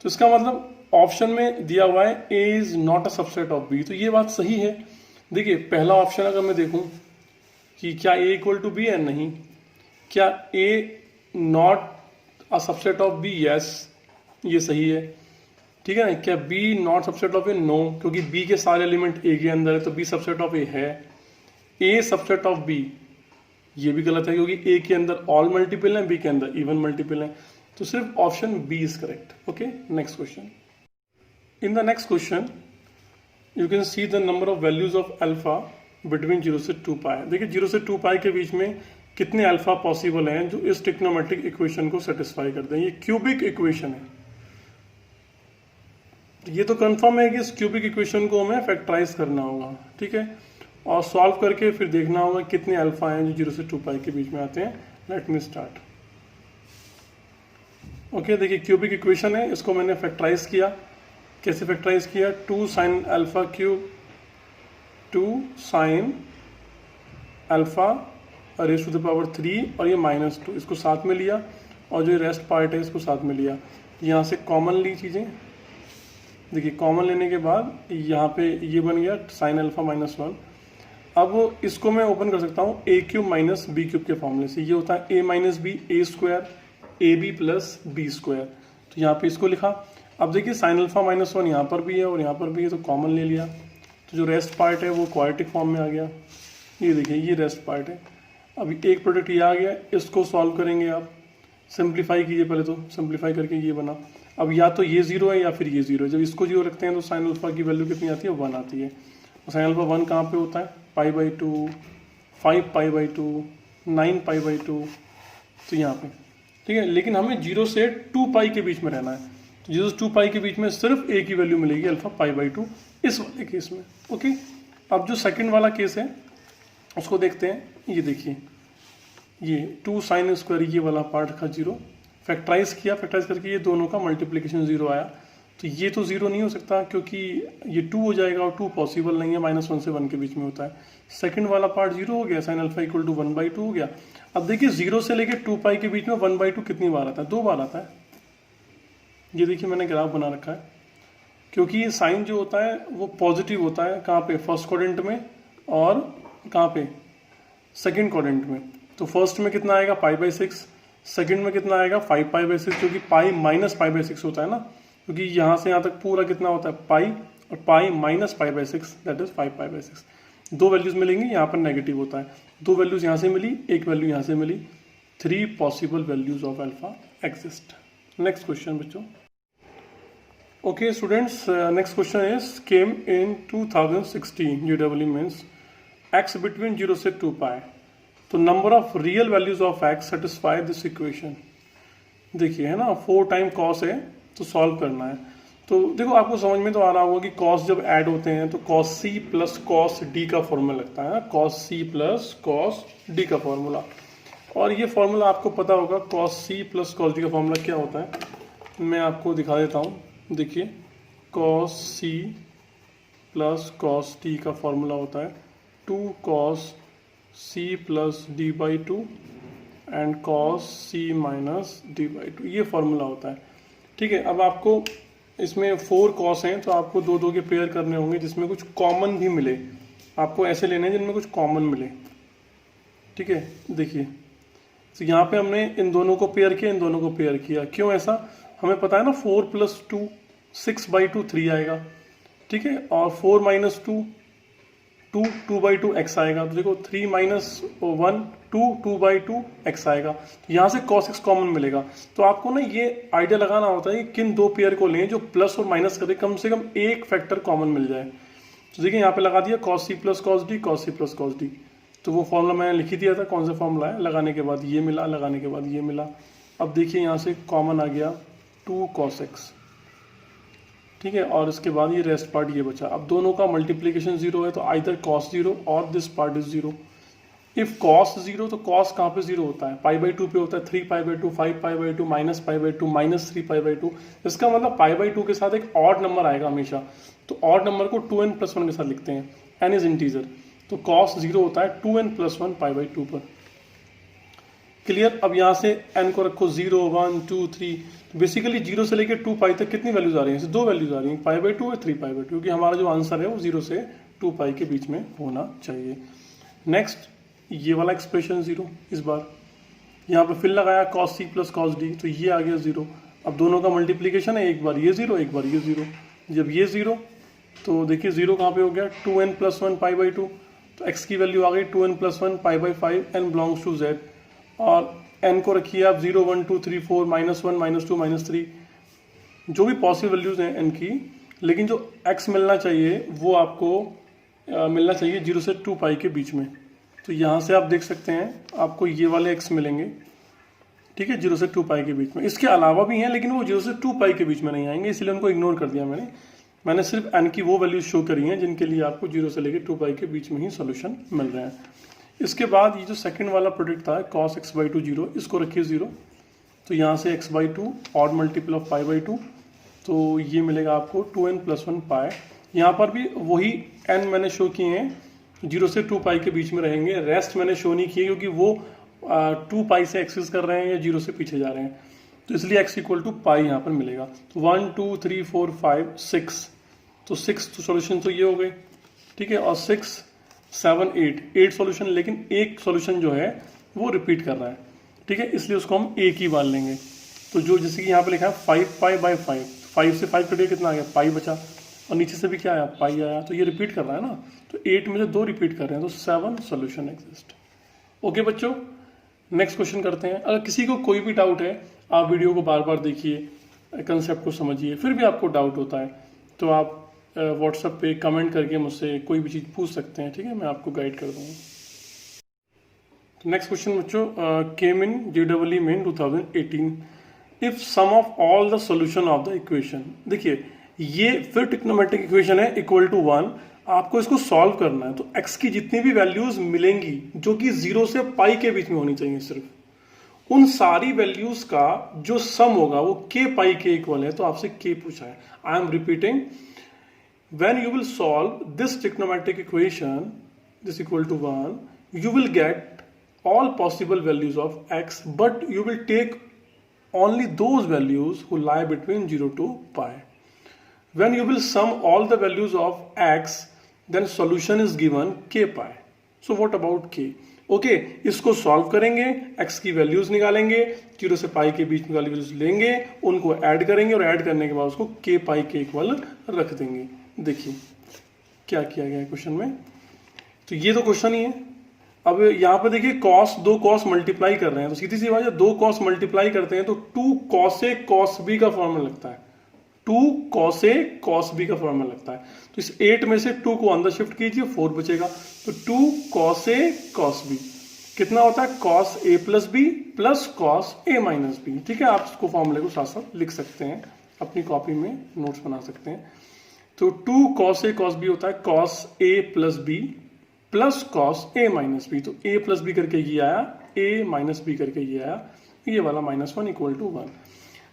Speaker 1: तो इसका मतलब ऑप्शन में दिया हुआ है a is not a subset of b, तो ये बात सही है। देखिए पहला ऑप्शन अगर मैं देखूं कि क्या a इक्वल टू b है, नहीं। क्या a not a subset of b, yes, ये सही है। ठीक है ना, क्या b not subset of a, no, क्योंकि b के सारे एलिमेंट a के अंदर है तो b सबसेट ऑफ a है। a सबसेट ऑफ b, ये भी गलत है क्योंकि a के अंदर ऑल मल्टीपल है, b के अंदर इवन मल्टीपल है। तो सिर्फ option b is correct. Okay, next question. In the next question you can see the number of values of alpha between 0 से 2 पाई। देखिए 0 से 2 पाई के बीच में कितने अल्फा पॉसिबल हैं जो इस ट्रिग्नोमेट्रिक इक्वेशन को सेटिस्फाई करते हैं। ये क्यूबिक इक्वेशन है, ये तो कंफर्म है कि इस क्यूबिक इक्वेशन को हमें फैक्टराइज करना होगा। ठीक है, और सॉल्व करके फिर देखना होगा कितने अल्फा हैं जो 0 से 2 पाई के बीच में आते हैं। Let me start. ओके, देखिए क्यूबिक इक्वेशन है, इसको मैंने फैक्टराइज किया। कैसे फैक्टराइज किया, 2 sine alpha cube 2 sine alpha raise to the power 3 और ये -2, इसको साथ में लिया, और जो रेस्ट पार्ट है इसको साथ में लिया। यहाँ से कॉमन ली चीज़ें, देखिए कॉमन लेने के बाद यहाँ पे ये बन गया साइन अल्फा माइनस 1। अब इसको मैं ओपन कर सकता हूँ a cube minus b cube के फॉर्मूले से। ये होता है a minus b a square a b plus b square. तो यहाँ पे इसको लिखा। अब देखिए साइन अल्फा माइनस 1 यहाँ पर भी है और यहाँ पर भी है, तो कॉमन ले लिया। तो जो रेस्ट पार्ट है वो क्वाड्रेटिक फॉर्म में आ गया। ये देखिए ये रेस्ट पार्ट है। अभी एक प्रोडक्ट ये आ गया, इसको सॉल्व करेंगे आप। सिंप्लीफाई कीजिए पहले, तो सिंप्लीफाई करके ये बना। अब या तो ये 0 है या फिर ये 0 है। जब इसको 0 रखते हैं तो साइन अल्फा की वैल्यू कितनी आती है, 1 आती है। और साइन अल्फा 1 कहाँ पे होता है, π/2, 5π/2, 9π/2, तो यहाँ पे ठीक है। लेकिन हमें 0 से 2π के बीच में रहना है। तो 0 से 2π के बीच में सिर्फ a की वैल्यू मिलेगी अल्फा π/2 इस वाले केस में। ओके, अब जो सेकंड वाला केस है उसको देखते हैं। ये देखिए ये 2 साइन स्क्वायर ये वाला पार्ट का 0 फैक्टराइज किया, फैक्टराइज करके ये दोनों का मल्टीप्लिकेशन 0 आया। तो ये तो 0 नहीं हो सकता क्योंकि ये 2 हो जाएगा और 2 पॉसिबल नहीं है, -1 से 1 के बीच में होता है। सेकंड वाला पार्ट 0 हो गया, साइन अल्फा इक्वल टू 1/2 हो गया। अब देखिए 0 से लेके 2π के बीच में 1/2 कितनी बार आता है, 2 बार आता है। ये देखिए मैंने ग्राफ बना रखा है, क्योंकि ये साइन जो होता है वो पॉजिटिव होता है। कहाँ पे, फर्स्ट क्वाड्रेंट में, और कहाँ पे, सेकंड क्वाड्रेंट में। तो फर्स्ट में कितना आएगा π/6, सेकंड में कितना आएगा 5π/6, क्योंकि पाई माइनस π/6 होता है ना, क्योंकि यहाँ से यहाँ तक पूरा कितना होता है पाई, और पाई माइनस π/6 दैट इज 5π/6। दो वैल्यूज मिलेंगी, यहाँ पर नेगेटिव होता है। दो वैल्यूज यहाँ से मिली, एक वैल्यू यहाँ से मिली। 3 possible values of alpha exist. Next question बच्चों। Okay students, next question is came in 2016 UEE means x between 0 से 2π। तो number of real values of x satisfy this equation. देखिए है ना, 4 टाइम कॉस है तो सॉल्व करना है। तो देखो आपको समझ में तो आ रहा होगा कि कॉस जब ऐड होते हैं तो cos C plus cos D का फॉर्मूला लगता है, cos C plus cos D का फॉर्मूला। और ये फॉर्मूला आपको पता होगा, cos C plus cos D का फॉर्मूला क्या होता है, मैं आपको दिखा देता हूँ। देखिए cos C plus cos D का फॉर्मूला होता है 2 cos c plus d/2 and cos c minus d/2, ये फॉर्मूला होता है। ठीक है, अब आपको इसमें 4 cos हैं तो आपको 2 के पेयर करने होंगे जिसमें कुछ कॉमन भी मिले। आपको ऐसे लेने हैं जिनमें कुछ कॉमन मिले। ठीक है, देखिए तो यहाँ पे हमने इन दोनों को पेयर किया, इन दोनों को पेयर किया। क्यों ऐसा, हमें पता है ना 4 + 2 6/2 3 आएगा। ठीक है, और 4 - 2 2 2/2 x आएगा। तो देखो 3 - 1 2 2/2 x आएगा। यहाँ से cos x कॉमन मिलेगा। तो आपको ना ये आइडिया लगाना होता है कि किन 2 पेयर को लें जो प्लस और माइनस करे, कम से कम एक फैक्टर कॉमन मिल जाए। तो देखिए यहाँ पे लगा दिया cos c plus cos d, cos c plus cos d। तो वो फॉर्मूला मैंने लिख ही दिया था, कौन सा फॉर्मूला है, लगाने के बाद ये मिला, लगाने के बाद ये मिला। अब देखिए यहाँ से कॉमन आ गया 2 cos x। ठीक है, और इसके बाद ये रेस्ट पार्ट ये बचा। अब दोनों का मल्टीप्लिकेशन 0 है तो आइदर cos 0 और this part is 0। If cos 0 तो cos कहाँ पे 0 होता है, π/2 पे होता है। 3π/2 5π/2 -π/2 -3π/2। इसका मतलब π/2 के साथ एक ऑड नंबर आएगा हमेशा। तो ऑड नंबर को 2n + 1 के साथ लिखते हैं, n इज इंटीजर। तो cos 0 होता है 2n + 1 π/2 पर। क्लियर। अब यहाँ से n को रखो 0 1 2 3। बेसिकली 0 से लेकर 2π तक कितनी वैल्यूज आ रही हैं, 2 वैल्यूज आ रही हैं, π/2 और 3π/2, क्योंकि हमारा जो आंसर है वो 0 से 2π के बीच में होना चाहिए। नेक्स्ट ये वाला एक्सप्रेशन 0, इस बार यहाँ पे फिर लगाया cos c plus cos d, तो ये आ गया 0। अब दोनों का मल्टीप्लिकेशन है, एक बार ये 0 एक बार ये 0। जब ये 0 तो देखिए 0 कहाँ पे हो गया, 2n + 1 π/2। तो x की वैल्यू आ गई 2n + 1 π/5, n belongs to z। और n को रखिए आप 0 1 2 3 4 -1 -2 -3, जो भी पॉसिबल वैल्यूज हैं n की। लेकिन जो x मिलना चाहिए वो आपको मिलना चाहिए 0 से 2π के बीच में। तो यहाँ से आप देख सकते हैं आपको ये वाले x मिलेंगे। ठीक है, 0 से 2π के बीच में। इसके अलावा भी हैं लेकिन वो 0 से 2π के बीच में नहीं आएंगे, इसलिए उनको इग्नोर कर दिया मैंने सिर्फ n की वो वैल्यूज शो करी हैं जिनके लिए आपको 0 से लेकर 2π के बीच में ही सोल्यूशन मिल रहे हैं। इसके बाद ये जो सेकंड वाला प्रोडक्ट था cos x/2 0, इसको रखिए 0। तो यहाँ से x/2 ऑड मल्टीपल ऑफ π/2, तो ये मिलेगा आपको 2n + 1 π। यहाँ पर भी वही n मैंने शो किए हैं, 0 से 2π के बीच में रहेंगे। रेस्ट मैंने शो नहीं किए क्योंकि वो 2π से एक्सेस कर रहे हैं या 0 से पीछे जा रहे हैं। तो इसलिए x इक्वल टू पाई यहाँ पर मिलेगा। तो 1 2 3 4 5 6, तो 6 तो सोल्यूशन तो ये हो गए, ठीक है, और 6 7 8 सोल्यूशन, लेकिन एक सोल्यूशन जो है वो रिपीट कर रहा है, ठीक है, इसलिए उसको हम एक ही बार लेंगे। तो जो जैसे कि यहाँ पे लिखा है 5 पाई बाई 5, 5 से 5 कटिए कितना आ गया, पाई बचा, और नीचे से भी क्या आया, पाई आया, तो ये रिपीट कर रहा है ना, तो 8 में से 2 रिपीट कर रहे हैं, तो 7 सोल्यूशन एग्जिस्ट। ओके बच्चों, नेक्स्ट क्वेश्चन करते हैं। अगर किसी को कोई भी डाउट है, आप वीडियो को बार बार देखिए, कंसेप्ट को समझिए, फिर भी आपको डाउट होता है तो आप व्हाट्सएप पे कमेंट करके मुझसे कोई भी चीज़ पूछ सकते हैं, ठीक है, मैं आपको गाइड कर दूँगा। नेक्स्ट क्वेश्चन बच्चों, came in JEE Main 2018, if sum of all the solution of the equation. देखिए ये फिर ट्रिग्नोमेट्रिक इक्वेशन है इक्वल टू 1, आपको इसको सॉल्व करना है। तो x की जितनी भी वैल्यूज मिलेंगी जो कि 0 से पाई के बीच में होनी चाहिए, सिर्फ उन सारी वैल्यूज का जो सम होगा वो k पाई के इक्वल है। तो आपसे k पूछा है। I am repeating, when you will solve this trigonometric equation this equal to 1, you will get all possible values of x, but you will take only those values who lie between 0 to pi. When you will sum all the values of x, then solution is given k pi. So what about k? Okay, इसको सॉल्व करेंगे, x की वैल्यूज निकालेंगे, 0 से पाई के बीच में वाली वैल्यूज लेंगे, उनको ऐड करेंगे और ऐड करने के बाद उसको k पाई के इक्वल रख देंगे। देखिए क्या किया गया है क्वेश्चन में। तो ये तो क्वेश्चन ही है। अब यहाँ पे देखिए कॉस, दो कॉस मल्टीप्लाई कर रहे हैं, तो सीधी सी बात है, दो कॉस मल्टीप्लाई करते हैं तो 2 cos A cos B का फॉर्मूला लगता है, 2 cos A cos B का फॉर्मूला लगता है। तो इस 8 में से 2 को अंदर शिफ्ट कीजिए, 4 बचेगा, तो 2 cos A cos B कितना होता है, cos A plus B plus cos A minus B। ठीक है, आप इसको फॉर्मूले को साथ साथ लिख सकते हैं, अपनी कॉपी में नोट्स बना सकते हैं। तो 2 cos A cos B होता है cos A plus B plus cos A minus B. तो A प्लस बी करके ये आया, A माइनस बी करके ये आया, ये वाला -1 इक्वल टू 1।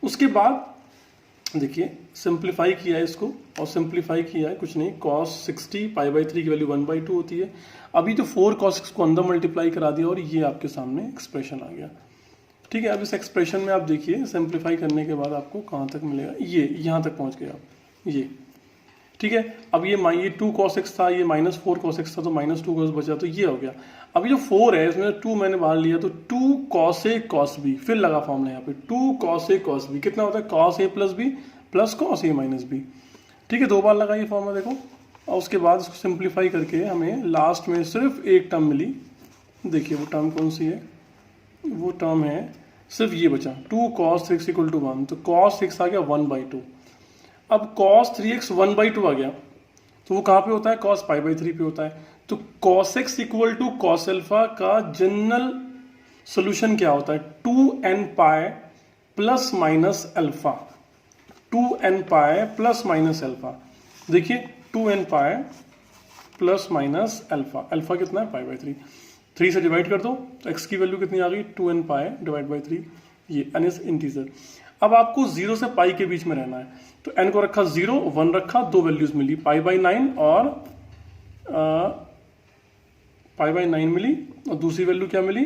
Speaker 1: उसके बाद देखिए सिंप्लीफाई किया है इसको, और सिंप्लीफाई किया है कुछ नहीं, cos 60 पाई/3 की वैल्यू 1/2 होती है। अभी तो 4 cos 6 को अंदर मल्टीप्लाई करा दिया और ये आपके सामने एक्सप्रेशन आ गया। ठीक है, अब इस एक्सप्रेशन में आप देखिए सिंप्लीफाई करने के बाद आपको कहाँ तक मिलेगा, ये यहाँ तक पहुँच गया आप, ये ठीक है। अब ये 2 cos x था, ये -4 cos x था, तो -2 cos बचा, तो ये हो गया। अब ये 4 है, इसमें 2 मैंने बाहर लिया, तो 2 cos A cos B, फिर लगा फॉर्मूला यहाँ पे 2 cos A cos B कितना होता है, cos A plus B plus cos A minus B। ठीक है, 2 बार लगा ये फॉर्मूला देखो, और उसके बाद इसको सिंप्लीफाई करके हमें लास्ट में सिर्फ एक टर्म मिली। देखिए वो टर्म कौन सी है, वो टर्म है सिर्फ ये बचा, 2 cos 6 इक्वल टू 1, तो cos 6 आ गया 1/2। अब cos 3x 1/2 आ गया, तो वो कहाँ पे होता है, cos π/3 पे होता है। तो cos x equal to cos alpha का जनरल सोल्यूशन क्या होता है, 2n pi plus minus alpha, 2n pi plus minus alpha. देखिए 2n pi plus minus alpha, alpha कितना है π/3, 3 से डिवाइड कर दो तो x की वैल्यू कितनी आ गई, 2n पाई डिवाइड बाई 3, ये n इज इंटीजर। अब आपको 0 से पाई के बीच में रहना है, तो n को रखा 0, 1 रखा, 2 वैल्यूज मिली, π/9 और π/9 मिली, और दूसरी वैल्यू क्या मिली,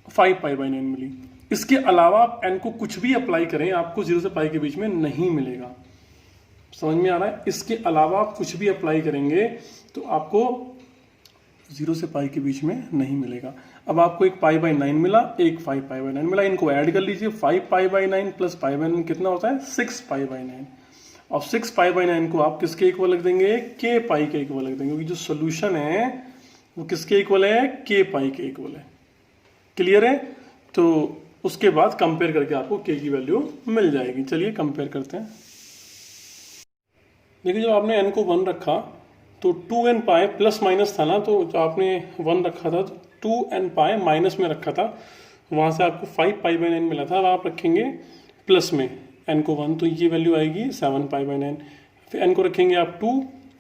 Speaker 1: 5π/9 मिली। इसके अलावा आप n को कुछ भी अप्लाई करें, आपको 0 से पाई के बीच में नहीं मिलेगा। समझ में आ रहा है, इसके अलावा आप कुछ भी अप्लाई करेंगे तो आपको 0 से पाई के बीच में नहीं मिलेगा। अब आपको एक π/9 मिला, एक 5π/9 मिला, इनको ऐड कर लीजिए, 5π/9 प्लस π/9 कितना होता है, 6π/9। और 6π/9 को आप किसके इक्वल रख देंगे, k पाई के इक्वल रख देंगे, क्योंकि जो सोल्यूशन है वो किसके इक्वल है, k पाई के इक्वल है। क्लियर है, तो उसके बाद कंपेयर करके आपको k की वैल्यू मिल जाएगी। चलिए कंपेयर करते हैं। देखिए जब आपने n को 1 रखा तो 2n पाई प्लस माइनस था ना, तो जो आपने 1 रखा था तो 2n पाई माइनस में रखा था, वहाँ से आपको 5π/9 मिला था। अब आप रखेंगे प्लस में n को 1, तो ये वैल्यू आएगी 7π/9। फिर n को रखेंगे आप 2,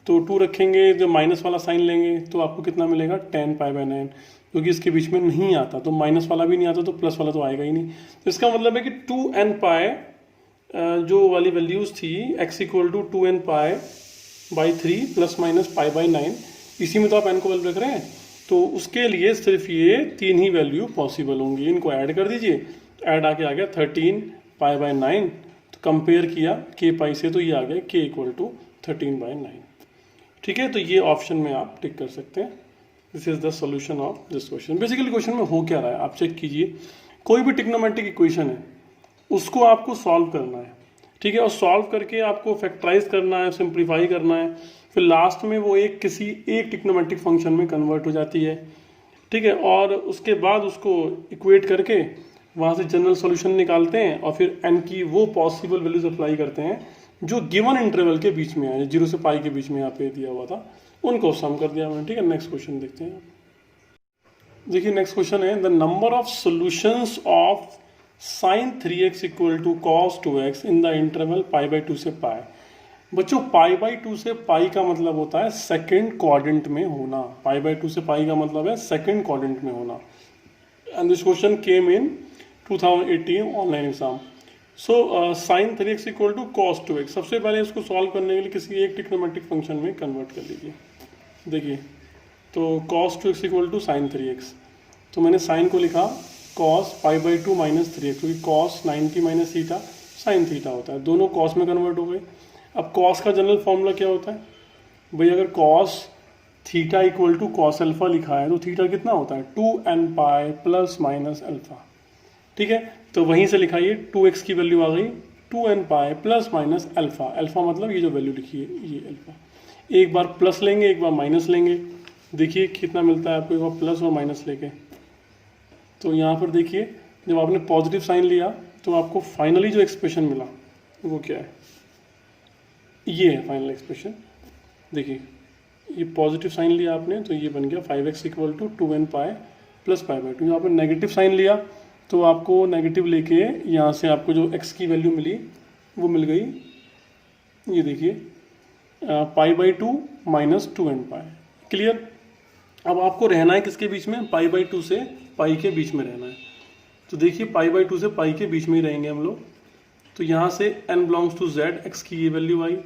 Speaker 1: तो 2 रखेंगे, जो माइनस वाला साइन लेंगे तो आपको कितना मिलेगा, 10π/9, क्योंकि इसके बीच में नहीं आता, तो माइनस वाला भी नहीं आता तो प्लस वाला तो आएगा ही नहीं। तो इसका मतलब है कि 2n पाई जो वाली वैल्यूज थी, x equal to 2n pi by 3 plus minus π/9, इसी में तो आप n को वैल्यू रख रहे हैं, तो उसके लिए सिर्फ ये 3 ही वैल्यू पॉसिबल होंगी। इनको ऐड कर दीजिए, ऐड आके आ गया 13 π/9, तो कंपेयर किया k से, तो ये आ गया k = 13/9। ठीक है, तो ये ऑप्शन में आप टिक कर सकते हैं। This is the solution of this question. Basically question में हो क्या रहा है आप चेक कीजिए। कोई भी ट्रिग्नोमेट्रिक इक्वेशन है उसको आपको सॉल्व करना है, ठीक है, और सॉल्व करके आपको फैक्टराइज करना है, सिंप्लीफाई करना है, फिर लास्ट में वो किसी एक ट्रिग्नोमेट्रिक फंक्शन में कन्वर्ट हो जाती है, ठीक है, और उसके बाद उसको इक्वेट करके वहाँ से जनरल सॉल्यूशन निकालते हैं और फिर n की वो पॉसिबल वैल्यूज अप्लाई करते हैं जो गिवन इंटरवल के बीच में है, 0 से पाई के बीच में यहाँ पे दिया हुआ था, उनको सम कर दिया मैंने। ठीक है, नेक्स्ट क्वेश्चन देखते हैं। देखिए नेक्स्ट क्वेश्चन है, the number of solutions of sin 3x = cos 2x in the interval π/2 से पाई। बच्चों π/2 से पाई का मतलब होता है सेकंड क्वाड्रेंट में होना। π/2 से पाई का मतलब है सेकंड क्वाड्रेंट में होना। And this question came in 2018 online exam. So sin 3x = cos 2x। सबसे पहले इसको सॉल्व करने के लिए किसी एक ट्रिग्नोमेट्रिक फंक्शन में कन्वर्ट कर लीजिए। देखिए तो cos 2x = sin 3x, तो मैंने साइन को लिखा cos π/2 - 3x, क्योंकि cos 90 - थीटा sin थीटा होता है, दोनों cos में कन्वर्ट हो गए। अब cos का जनरल फॉर्मूला क्या होता है भाई, अगर cos थीटा = cos अल्फा लिखा है तो थीटा कितना होता है 2n पाई ± अल्फा। ठीक है, तो वहीं से लिखाइए 2x की वैल्यू आ गई 2n पाई ± अल्फा। अल्फा मतलब ये जो वैल्यू लिखी है ये अल्फा। एक बार प्लस लेंगे एक बार माइनस लेंगे, देखिए कितना मिलता है आपको, एक बार प्लस और माइनस लेके। तो यहाँ पर देखिए जब आपने पॉजिटिव साइन लिया तो आपको फाइनली जो एक्सप्रेशन मिला वो क्या है, ये है फाइनल एक्सप्रेशन। देखिए ये पॉजिटिव साइन लिया आपने तो ये बन गया 5x = 2n पाई + π/2। यहाँ पर नेगेटिव साइन लिया तो आपको नेगेटिव लेके यहाँ से आपको जो x की वैल्यू मिली वो मिल गई, ये देखिए π/2 - 2n पाई। क्लियर। अब आपको रहना है किसके बीच में, π/2 से पाई के बीच में रहना है। तो देखिए π/2 से पाई के बीच में ही रहेंगे हम लोग। तो यहाँ से n belongs to z, x की ये वैल्यू आई,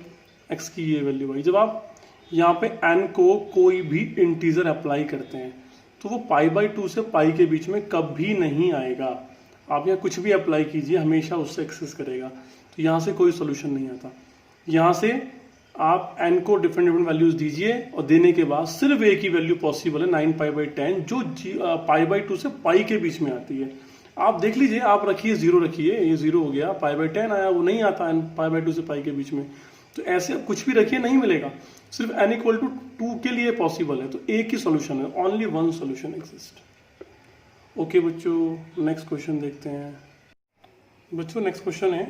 Speaker 1: x की ये वैल्यू आई। जब आप यहाँ पे n को कोई भी इंटीजर अप्लाई करते हैं तो वो π/2 से पाई के बीच में कभी नहीं आएगा। आप यहाँ कुछ भी अप्लाई कीजिए हमेशा उससे एक्सेस करेगा, तो यहाँ से कोई सोल्यूशन नहीं आता। यहाँ से आप n को डिफरेंट डिफरेंट वैल्यूज दीजिए और देने के बाद सिर्फ एक ही वैल्यू पॉसिबल है 9π/10 जो π/2 से पाई के बीच में आती है। आप देख लीजिए, आप रखिए 0 रखिए, ये 0 हो गया, π/10 आया, वो नहीं आता π/2 से पाई के बीच में। तो ऐसे आप कुछ भी रखिए नहीं मिलेगा, सिर्फ n = 2 के लिए पॉसिबल है। तो एक ही सोल्यूशन है, only one solution exist. Okay बच्चों नेक्स्ट क्वेश्चन देखते हैं। बच्चों नेक्स्ट क्वेश्चन है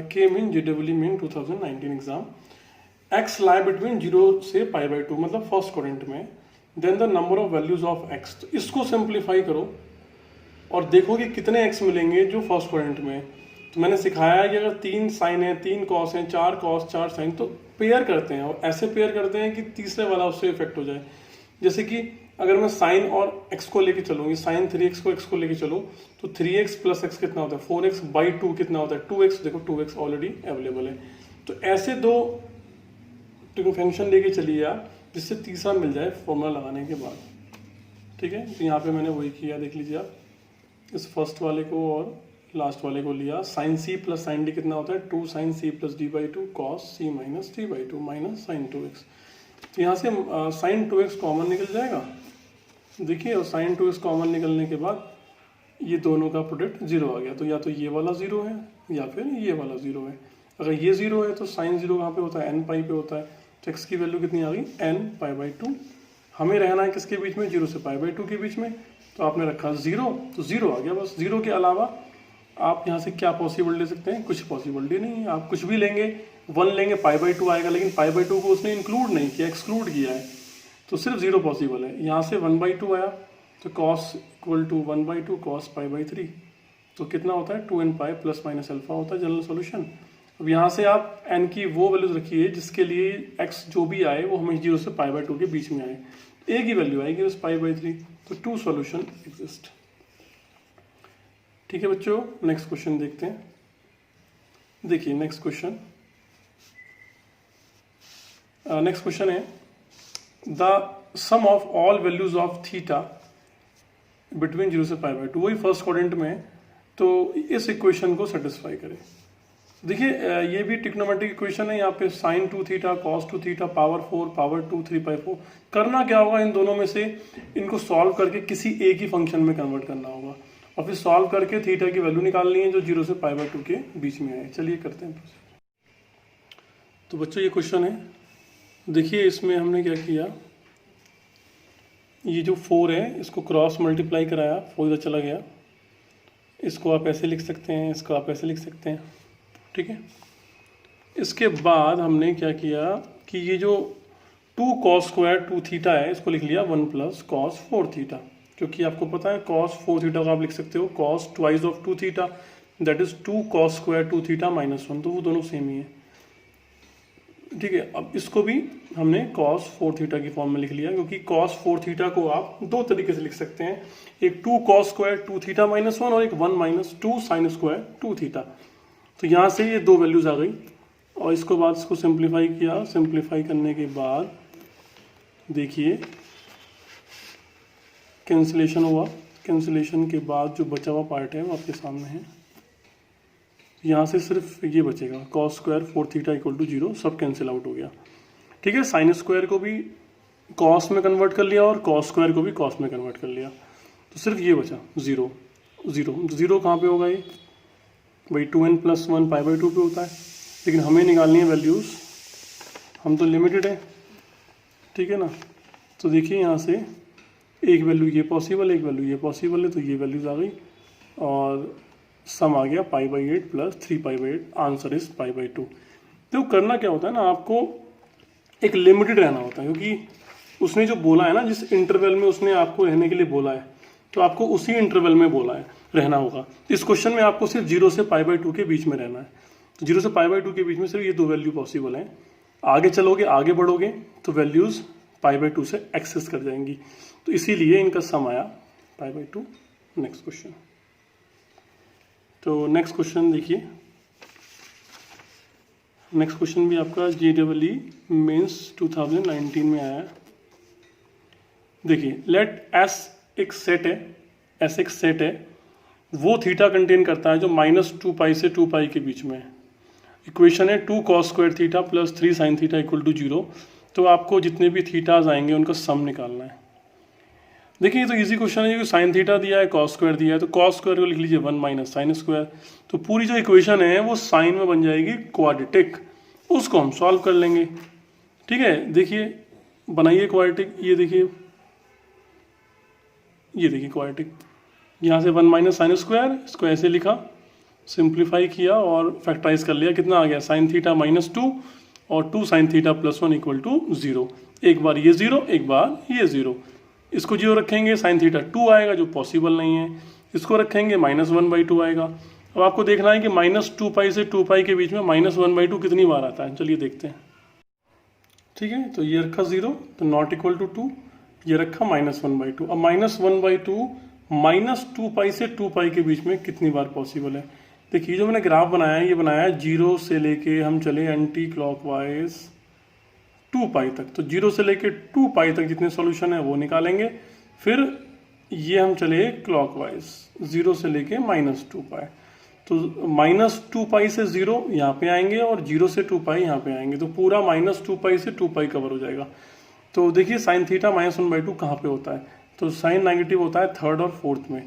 Speaker 1: came in JEE Main 2019 exam. x lie between 0 से π/2 मतलब फर्स्ट क्वाड्रेंट में, then the number of values of x। तो इसको सिंप्लीफाई करो और देखो कि कितने x मिलेंगे जो फर्स्ट क्वाड्रेंट में। तो मैंने सिखाया है कि अगर 3 साइन है, 3 कॉस है, 4 कॉस 4 साइन, तो पेयर करते हैं और ऐसे पेयर करते हैं कि तीसरे वाला उससे इफेक्ट हो जाए। जैसे कि अगर मैं साइन और x को लेके चलूंगी, साइन 3x को x को लेके चलो तो 3x + x कितना होता है 4x/2 कितना होता है 2x। देखो 2x ऑलरेडी अवेलेबल है। तो ऐसे दो फंक्शन लेके चलिए आप जिससे तीसरा मिल जाए फॉर्मूला लगाने के बाद। ठीक है, तो यहाँ पे मैंने वही किया, देख लीजिए आप, इस फर्स्ट वाले को और लास्ट वाले को लिया। sin c + sin d कितना होता है 2 sin c + d/2 cos c - d/2 - sin 2x। तो यहाँ से sin 2x कॉमन निकल जाएगा, देखिए, और sin 2x कॉमन निकलने के बाद ये दोनों का प्रोडक्ट 0 आ गया। तो या तो ये वाला 0 है या फिर ये वाला 0 है। अगर ये 0 है तो sin 0 कहाँ पे होता है n पाई पे होता है। तो x की वैल्यू कितनी आ गई n π/2। हमें रहना है किसके बीच में, 0 से π/2 के बीच में। तो आपने रखा 0 तो 0 आ गया बस। 0 के अलावा आप यहाँ से क्या पॉसिबिलिटी ले सकते हैं, कुछ पॉसिबिलिटी नहीं है। आप कुछ भी लेंगे, 1 लेंगे π/2 आएगा, लेकिन π/2 को उसने इंक्लूड नहीं किया, एक्सक्लूड किया है, तो सिर्फ 0 पॉसिबल है। यहाँ से 1/2 आया तो cos = 1/2 cos π/3, तो कितना होता है 2n पाई ± अल्फा होता है जनरल सॉल्यूशन। अब यहाँ से आप n की वो वैल्यूज रखिए जिसके लिए x जो भी आए वो हमें 0 से π/2 के बीच में आए। एक ही वैल्यू आएगी बस π/3, तो 2 सॉल्यूशन एग्जिस्ट। ठीक है बच्चों, नेक्स्ट क्वेश्चन देखते हैं। देखिए नेक्स्ट क्वेश्चन है the sum of all values of theta between 0 से π/2। वही फर्स्ट क्वाड्रेंट में, तो तो इस इक्वेशन को सेटिस्फाई करे। देखिए ये भी ट्रिग्नोमेट्रिक इक्वेशन है, यहाँ पे sine 2 theta cos 2 theta power 4 power 2 3/4। करना क्या होगा, इन दोनों में से इनको सॉल्व करके किसी एक ही फंक्शन में कन्वर्ट करना होगा और फिर सॉल्व करके थीटा की वैल्यू निकालनी है जो 0 से π/2 के बीच में है। चलिए करते हैं। तो बच्चों ये क्वेश्चन है, देखिए इसमें हमने क्या किया, ये जो 4 है इसको क्रॉस मल्टीप्लाई कराया, 4 इधर चला गया, इसको आप ऐसे लिख सकते हैं, इसको आप ऐसे लिख सकते हैं, ठीक है। इसके बाद हमने क्या किया कि ये जो 2 cos स्क्वायर 2 थीटा है इसको लिख लिया 1 + cos 4 थीटा, क्योंकि आपको पता है cos 4 थीटा को आप लिख सकते हो cos twice of 2 theta, that is 2 cos square 2 theta -1, तो वो दोनों सेम ही है, ठीक है। अब इसको भी हमने cos 4 थीटा की फॉर्म में लिख लिया, क्योंकि cos 4 थीटा को आप दो तरीके से लिख सकते हैं, एक 2 cos स्क्वायर 2 थीटा -1 और एक 1 - 2 sin स्क्वायर 2 थीटा। तो यहाँ से ये दो वैल्यूज आ गई और इसको बाद इसको सिंप्लीफाई किया, सिंप्लीफाई करने के बाद देखिए कैंसिलेशन हुआ, कैंसिलेशन के बाद जो बचा हुआ पार्ट है वो आपके सामने है। यहाँ से सिर्फ ये बचेगा cos स्क्वायर 4 थीटा = 0, सब कैंसिल आउट हो गया, ठीक है। साइन स्क्वायर को भी cos में कन्वर्ट कर लिया और cos स्क्वायर को भी cos में कन्वर्ट कर लिया, तो सिर्फ ये बचा 0 0 0 कहाँ पे होगा, ये भाई 2n + 1 π/2 पे होता है, लेकिन हमें निकालनी है वैल्यूज़, हम तो लिमिटेड है, ठीक है ना। तो देखिए यहाँ से एक वैल्यू ये पॉसिबल है, एक वैल्यू ये पॉसिबल है, तो ये वैल्यूज़ आ गई और सम आ गया π/8 + 3π/8, आंसर इज π/2। तो करना क्या होता है ना, आपको एक लिमिटेड रहना होता है, क्योंकि उसने जो बोला है ना, जिस इंटरवल में उसने आपको रहने के लिए बोला है, तो आपको उसी इंटरवल में बोला है रहना होगा। इस क्वेश्चन में आपको सिर्फ 0 से π/2 के बीच में रहना है, तो 0 से π/2 के बीच में सिर्फ ये दो वैल्यू पॉसिबल हैं। आगे चलोगे, आगे बढ़ोगे तो वैल्यूज़ π/2 से एक्सेस कर जाएंगी, तो इसीलिए इनका सम आया π/2। नेक्स्ट क्वेश्चन, तो नेक्स्ट क्वेश्चन देखिए, नेक्स्ट क्वेश्चन भी आपका JEE मेंस 2019 में आया है। देखिए लेट S एक सेट है, S एक सेट है, वो थीटा कंटेन करता है जो -2π से 2π के बीच में है। इक्वेशन है 2 cos square theta + 3 sin theta = 0। तो आपको जितने भी थीटाज आएंगे उनका सम निकालना है। देखिए ये तो इजी क्वेश्चन है, क्योंकि साइन थीटा दिया है, cos स्क्वायर दिया है, तो cos स्क्वायर को लिख लीजिए 1 - sin स्क्वायर, तो पूरी जो इक्वेशन है वो साइन में बन जाएगी क्वाड्रेटिक, उसको हम सॉल्व कर लेंगे, ठीक है। देखिए बनाइए क्वाड्रेटिक, ये देखिए क्वाड्रेटिक, यहाँ से 1 - sin स्क्वायर, इसको ऐसे लिखा, सिंप्लीफाई किया और फैक्टराइज कर लिया, कितना आ गया sin थीटा -2 और 2 sin थीटा + 1 = 0। एक बार ये 0, एक बार ये 0, इसको 0 रखेंगे sin थीटा 2 आएगा जो पॉसिबल नहीं है, इसको रखेंगे -1/2 आएगा। अब आपको देखना है कि -2π से 2π के बीच में -1/2 कितनी बार आता है, चलिए देखते हैं, ठीक है। तो ये रखा 0, तो नॉट इक्वल टू 2, ये रखा -1/2। अब -1/2 -2π से 2π के बीच में कितनी बार पॉसिबल है। देखिए जो मैंने ग्राफ बनाया है, ये बनाया है 0 से लेके हम चले एंटी क्लॉकवाइज 2π तक, तो 0 से लेके 2π तक जितने सॉल्यूशन है वो निकालेंगे, फिर ये हम चले क्लॉकवाइज 0 से लेके -2π, तो -2π से 0 यहाँ पे आएंगे और 0 से 2π यहाँ पे आएंगे, तो पूरा -2π से 2π कवर हो जाएगा। तो देखिए साइन थीटा -1/2 कहाँ पे होता है, तो साइन नेगेटिव होता है 3rd और 4th में,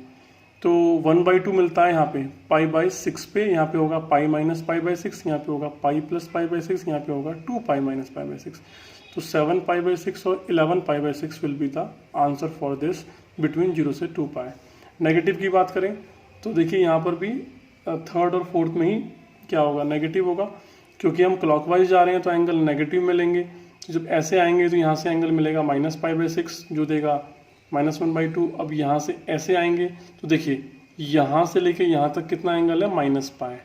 Speaker 1: तो 1/2 मिलता है यहाँ पे π/6 पे, यहाँ पे होगा π - π/6, यहाँ पे होगा π + π/6, यहाँ पे होगा 2π - π/6, तो 7π/6 और 11π/6 will be the answer for this between 0 से 2π। नेगेटिव की बात करें तो देखिए यहाँ पर भी 3rd और 4th में ही क्या होगा, नेगेटिव होगा, क्योंकि हम क्लॉकवाइज जा रहे हैं तो एंगल नेगेटिव मिलेंगे। जब ऐसे आएंगे तो यहाँ से एंगल मिलेगा -π/6 जो देगा -1/2। अब यहाँ से ऐसे आएंगे तो देखिए यहाँ से लेके यहाँ तक कितना एंगल है, -π,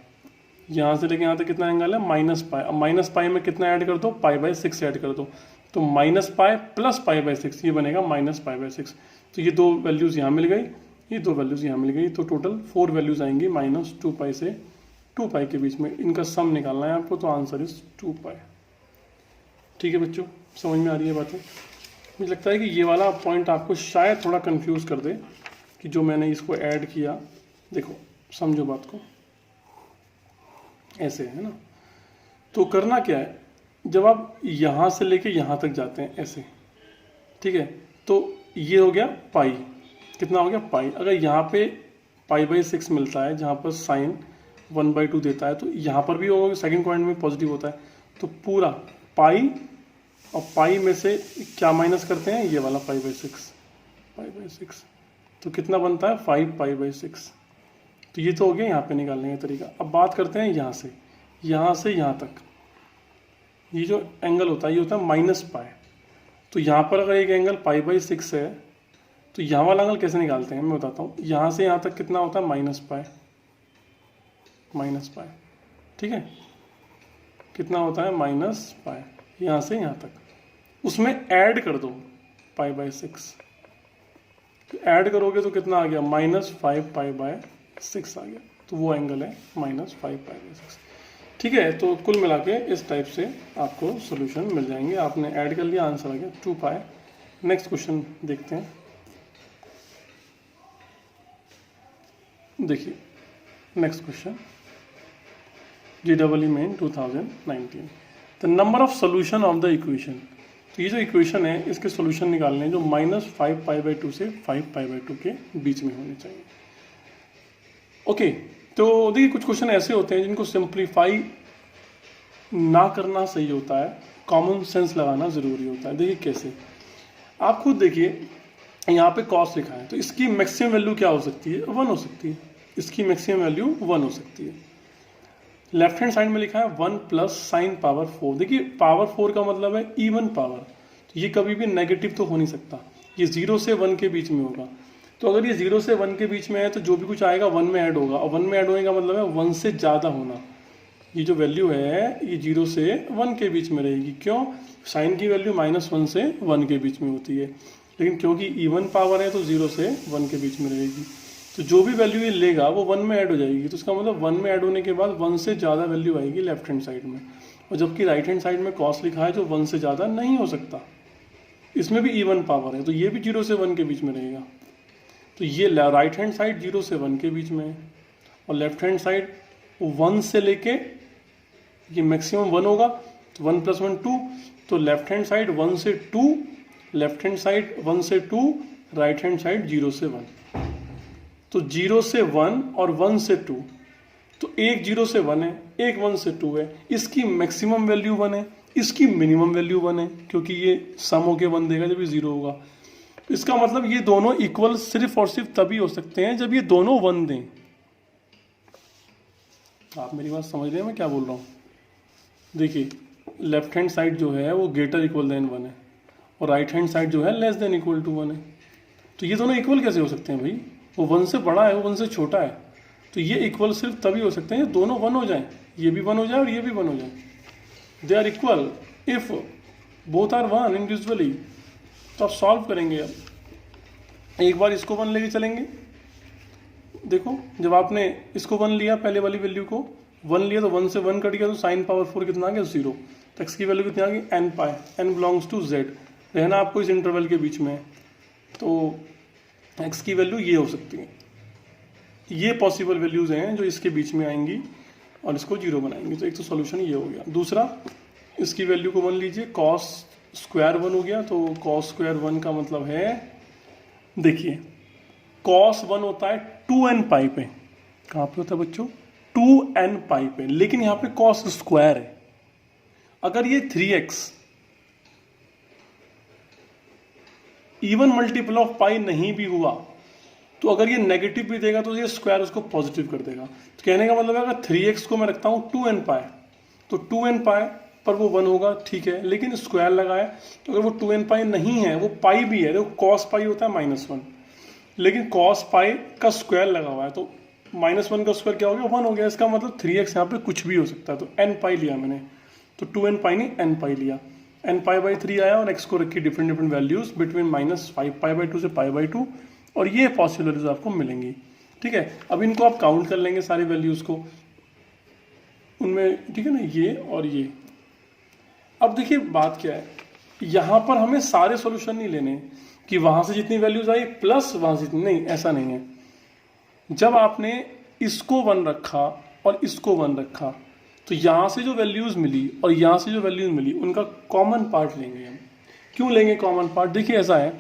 Speaker 1: यहाँ से लेके यहाँ तक कितना एंगल है, -π। अब -π में कितना ऐड कर दो, π/6 ऐड कर दो, तो -π + π/6 ये बनेगा -π/6। तो ये दो वैल्यूज़ यहाँ मिल गई, ये दो वैल्यूज़ यहाँ मिल गई, तो टोटल 4 वैल्यूज़ आएंगी -2π से 2π के बीच में। इनका सम निकालना है आपको, तो आंसर इज 2π। ठीक है बच्चों, समझ में आ रही है बातें। मुझे लगता है कि ये वाला पॉइंट आपको शायद थोड़ा कंफ्यूज कर दे कि जो मैंने इसको ऐड किया। देखो समझो बात को, ऐसे है ना। तो करना क्या है, जब आप यहाँ से लेके यहाँ तक जाते हैं ऐसे, ठीक है, तो ये हो गया पाई, कितना हो गया पाई। अगर यहाँ पे पाई/6 मिलता है जहाँ पर साइन 1/2 देता है, तो यहाँ पर भी होगा, सेकंड पॉइंट में पॉजिटिव होता है, तो पूरा पाई, और पाई में से क्या माइनस करते हैं, ये वाला पाई/6, तो कितना बनता है 5 पाई/6। तो ये तो हो गया यहाँ पे निकालने का तरीका। अब बात करते हैं यहाँ से यहाँ तक, ये जो एंगल होता है ये होता है -पाई। तो यहाँ पर अगर एक एंगल पाई/6 है, तो यहाँ वाला एंगल कैसे निकालते हैं मैं बताता हूँ। यहाँ से यहाँ तक कितना होता है -पाई, ठीक है, कितना होता है -पाई, यहाँ से यहाँ तक, उसमें ऐड कर दो पाई/6, ऐड करोगे तो कितना आ गया -5 पाई/6 आ गया, तो वो एंगल है -5 पाई/6, ठीक है। तो कुल मिला के इस टाइप से आपको सॉल्यूशन मिल जाएंगे। आपने ऐड कर लिया, आंसर आ गया 2 पाई। नेक्स्ट क्वेश्चन देखते हैं, देखिए next question, JEE Main 2019, the number of solution of the equation. तो ये जो इक्वेशन है इसके सोल्यूशन निकालने हैं जो -5 पाई/2 से 5 पाई/2 के बीच में होने चाहिए। ओके, तो देखिए कुछ क्वेश्चन ऐसे होते हैं जिनको सिंप्लीफाई ना करना सही होता है, कॉमन सेंस लगाना ज़रूरी होता है। देखिए कैसे, आप खुद देखिए, यहाँ पे कॉस लिखा है, तो इसकी मैक्सिमम वैल्यू क्या हो सकती है, 1 हो सकती है, इसकी मैक्सिमम वैल्यू 1 हो सकती है। लेफ्ट हैंड साइड में लिखा है 1 प्लस साइन पावर 4। देखिए पावर 4 का मतलब है इवन पावर, तो ये कभी भी नेगेटिव तो हो नहीं सकता, ये 0 से 1 के बीच में होगा। तो अगर ये 0 से 1 के बीच में है तो जो भी कुछ आएगा 1 में ऐड होगा, और 1 में ऐड होने का मतलब है 1 से ज़्यादा होना। ये जो वैल्यू है ये 0 से 1 के बीच में रहेगी। क्यों? साइन की वैल्यू -1 से 1 के बीच में होती है, लेकिन क्योंकि इवन पावर है तो 0 से 1 के बीच में रहेगी। तो जो भी वैल्यू ये लेगा वो 1 में ऐड हो जाएगी, तो इसका मतलब 1 में ऐड होने के बाद 1 से ज़्यादा वैल्यू आएगी लेफ्ट हैंड साइड में, और जबकि राइट हैंड साइड में कॉस लिखा है जो 1 से ज़्यादा नहीं हो सकता। इसमें भी इवन पावर है तो ये भी 0 से 1 के बीच में रहेगा। तो ये राइट हैंड साइड 0 से 1 के बीच में है, और लेफ्ट हैंड साइड 1 से लेके ये मैक्सिमम 1 होगा, तो 1 + 1 2, तो लेफ्ट हैंड साइड 1 से 2, लेफ्ट हैंड साइड 1 से 2, राइट हैंड साइड 0 से 1। तो 0 से 1 और 1 से 2, तो एक 0 से 1 है, एक 1 से 2 है, इसकी मैक्सिमम वैल्यू 1 है, इसकी मिनिमम वैल्यू 1 है, क्योंकि ये सम होके 1 देगा जब ये 0 होगा। इसका मतलब ये दोनों इक्वल सिर्फ और सिर्फ तभी हो सकते हैं जब ये दोनों 1 दें। आप मेरी बात समझ रहे हैं मैं क्या बोल रहा हूँ? देखिए लेफ्ट हैंड साइड जो है वो ग्रेटर इक्वल देन 1 है, और राइट हैंड साइड जो है लेस देन इक्वल टू 1 है। तो ये दोनों इक्वल कैसे हो सकते हैं भाई? वो 1 से बड़ा है, वो 1 से छोटा है, तो ये इक्वल सिर्फ तभी हो सकते हैं दोनों 1 हो जाएं, ये भी 1 हो जाए और ये भी 1 हो जाए। They are equal if both are 1 individually. तो आप सॉल्व करेंगे। अब एक बार इसको 1 लेके चलेंगे। देखो जब आपने इसको 1 लिया, पहले वाली वैल्यू को 1 लिया, तो 1 से 1 कट गया, तो साइन पावर 4 कितना आ गया 0। तो x की वैल्यू कितनी आ गई n pi, n belongs to z, रहना आपको इस इंटरवल के बीच में। तो x की वैल्यू ये हो सकती है, ये पॉसिबल वैल्यूज हैं जो इसके बीच में आएंगी और इसको 0 बनाएंगी। तो एक तो सॉल्यूशन ये हो गया। दूसरा, इसकी वैल्यू को 1 लीजिए, कॉस स्क्वायर 1 हो गया, तो कॉस स्क्वायर 1 का मतलब है, देखिए कॉस 1 होता है 2n पाई पे। कहाँ पे होता है बच्चों? 2n पाई पे, लेकिन यहाँ पे कॉस स्क्वायर है। अगर ये 3x इवन मल्टीपल ऑफ पाई नहीं भी हुआ, तो अगर ये नेगेटिव भी देगा तो ये स्क्वायर उसको पॉजिटिव कर देगा। तो कहने का मतलब है अगर 3x को मैं रखता हूँ 2n पाई, तो 2n पाई पर वो 1 होगा, ठीक है, लेकिन स्क्वायर लगाए तो अगर वो 2n पाई नहीं है, वो पाई भी है, देखो कॉस पाई होता है -1, लेकिन कॉस पाई का स्क्वायर लगा हुआ है, तो -1 का स्क्वायर क्या हो गया 1 हो गया। इसका मतलब 3x यहाँ पे कुछ भी हो सकता है। तो n पाई लिया मैंने, तो 2n पाई नहीं n पाई लिया, n पाई/3 आया, और x को रखी डिफरेंट डिफरेंट वैल्यूज बिटवीन -5 पाई/2 से पाई/2, और ये पॉसिबल वैल्यूज आपको मिलेंगी। ठीक है, अब इनको आप काउंट कर लेंगे सारी वैल्यूज को उनमें, ठीक है ना, ये और ये। अब देखिए बात क्या है, यहाँ पर हमें सारे सॉल्यूशन नहीं लेने कि वहां से जितनी वैल्यूज आई प्लस वहां से जितनी, नहीं, ऐसा नहीं है। जब आपने इसको 1 रखा और इसको 1 रखा, तो यहाँ से जो वैल्यूज़ मिली और यहाँ से जो वैल्यूज़ मिली उनका कॉमन पार्ट लेंगे हम। क्यों लेंगे कॉमन पार्ट? देखिए ऐसा है,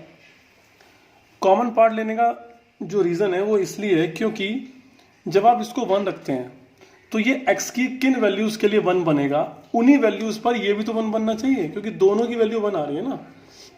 Speaker 1: कॉमन पार्ट लेने का जो रीज़न है वो इसलिए है क्योंकि जब आप इसको 1 रखते हैं तो ये x की किन वैल्यूज़ के लिए 1 बनेगा, उन्हीं वैल्यूज़ पर ये भी तो 1 बनना चाहिए, क्योंकि दोनों की वैल्यू 1 आ रही है ना।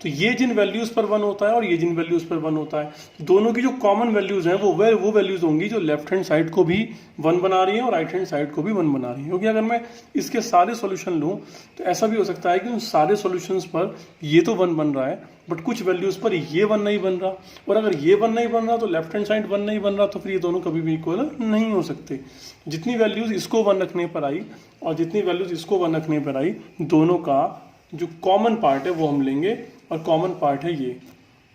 Speaker 1: तो ये जिन वैल्यूज़ पर 1 होता है और ये जिन वैल्यूज़ पर 1 होता है, दोनों की जो कॉमन वैल्यूज़ हैं वो वैल्यूज़ होंगी जो लेफ्ट हैंड साइड को भी 1 बना रही है और राइट हैंड साइड को भी 1 बना रही है। क्योंकि अगर मैं इसके सारे सॉल्यूशन लूँ तो ऐसा भी हो सकता है कि उन सारे सॉल्यूशंस पर ये तो 1 बन रहा है बट कुछ वैल्यूज़ पर ये 1 नहीं बन रहा, और अगर ये 1 नहीं बन रहा तो लेफ्ट हैंड साइड 1 नहीं बन रहा, तो फिर ये दोनों कभी भी इक्वल नहीं हो सकते। जितनी वैल्यूज़ इसको 1 रखने पर आई और जितनी वैल्यूज़ इसको 1 रखने पर आई, दोनों का जो कॉमन पार्ट है वो हम लेंगे, और कॉमन पार्ट है ये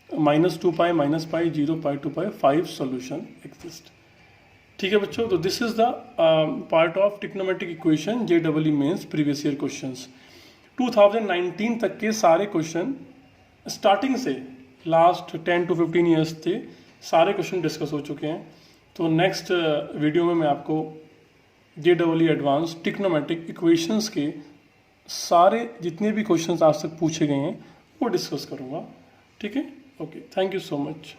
Speaker 1: -2 पाई -पाई 0 पाई 2 पाई 5 सॉल्यूशन एग्जिस्ट। ठीक है बच्चों, तो this is the part of trigonometric equation JEE Mains previous year questions. 2019 तक के सारे क्वेश्चन स्टार्टिंग से लास्ट 10 to 15 ईयर्स थे, सारे क्वेश्चन डिस्कस हो चुके हैं। तो नेक्स्ट वीडियो में मैं आपको JEE एडवांस ट्रिग्नोमेट्रिक इक्वेशंस के सारे जितने भी क्वेश्चंस आज तक पूछे गए हैं वो डिस्कस करूँगा। ठीक है, okay, thank you so much.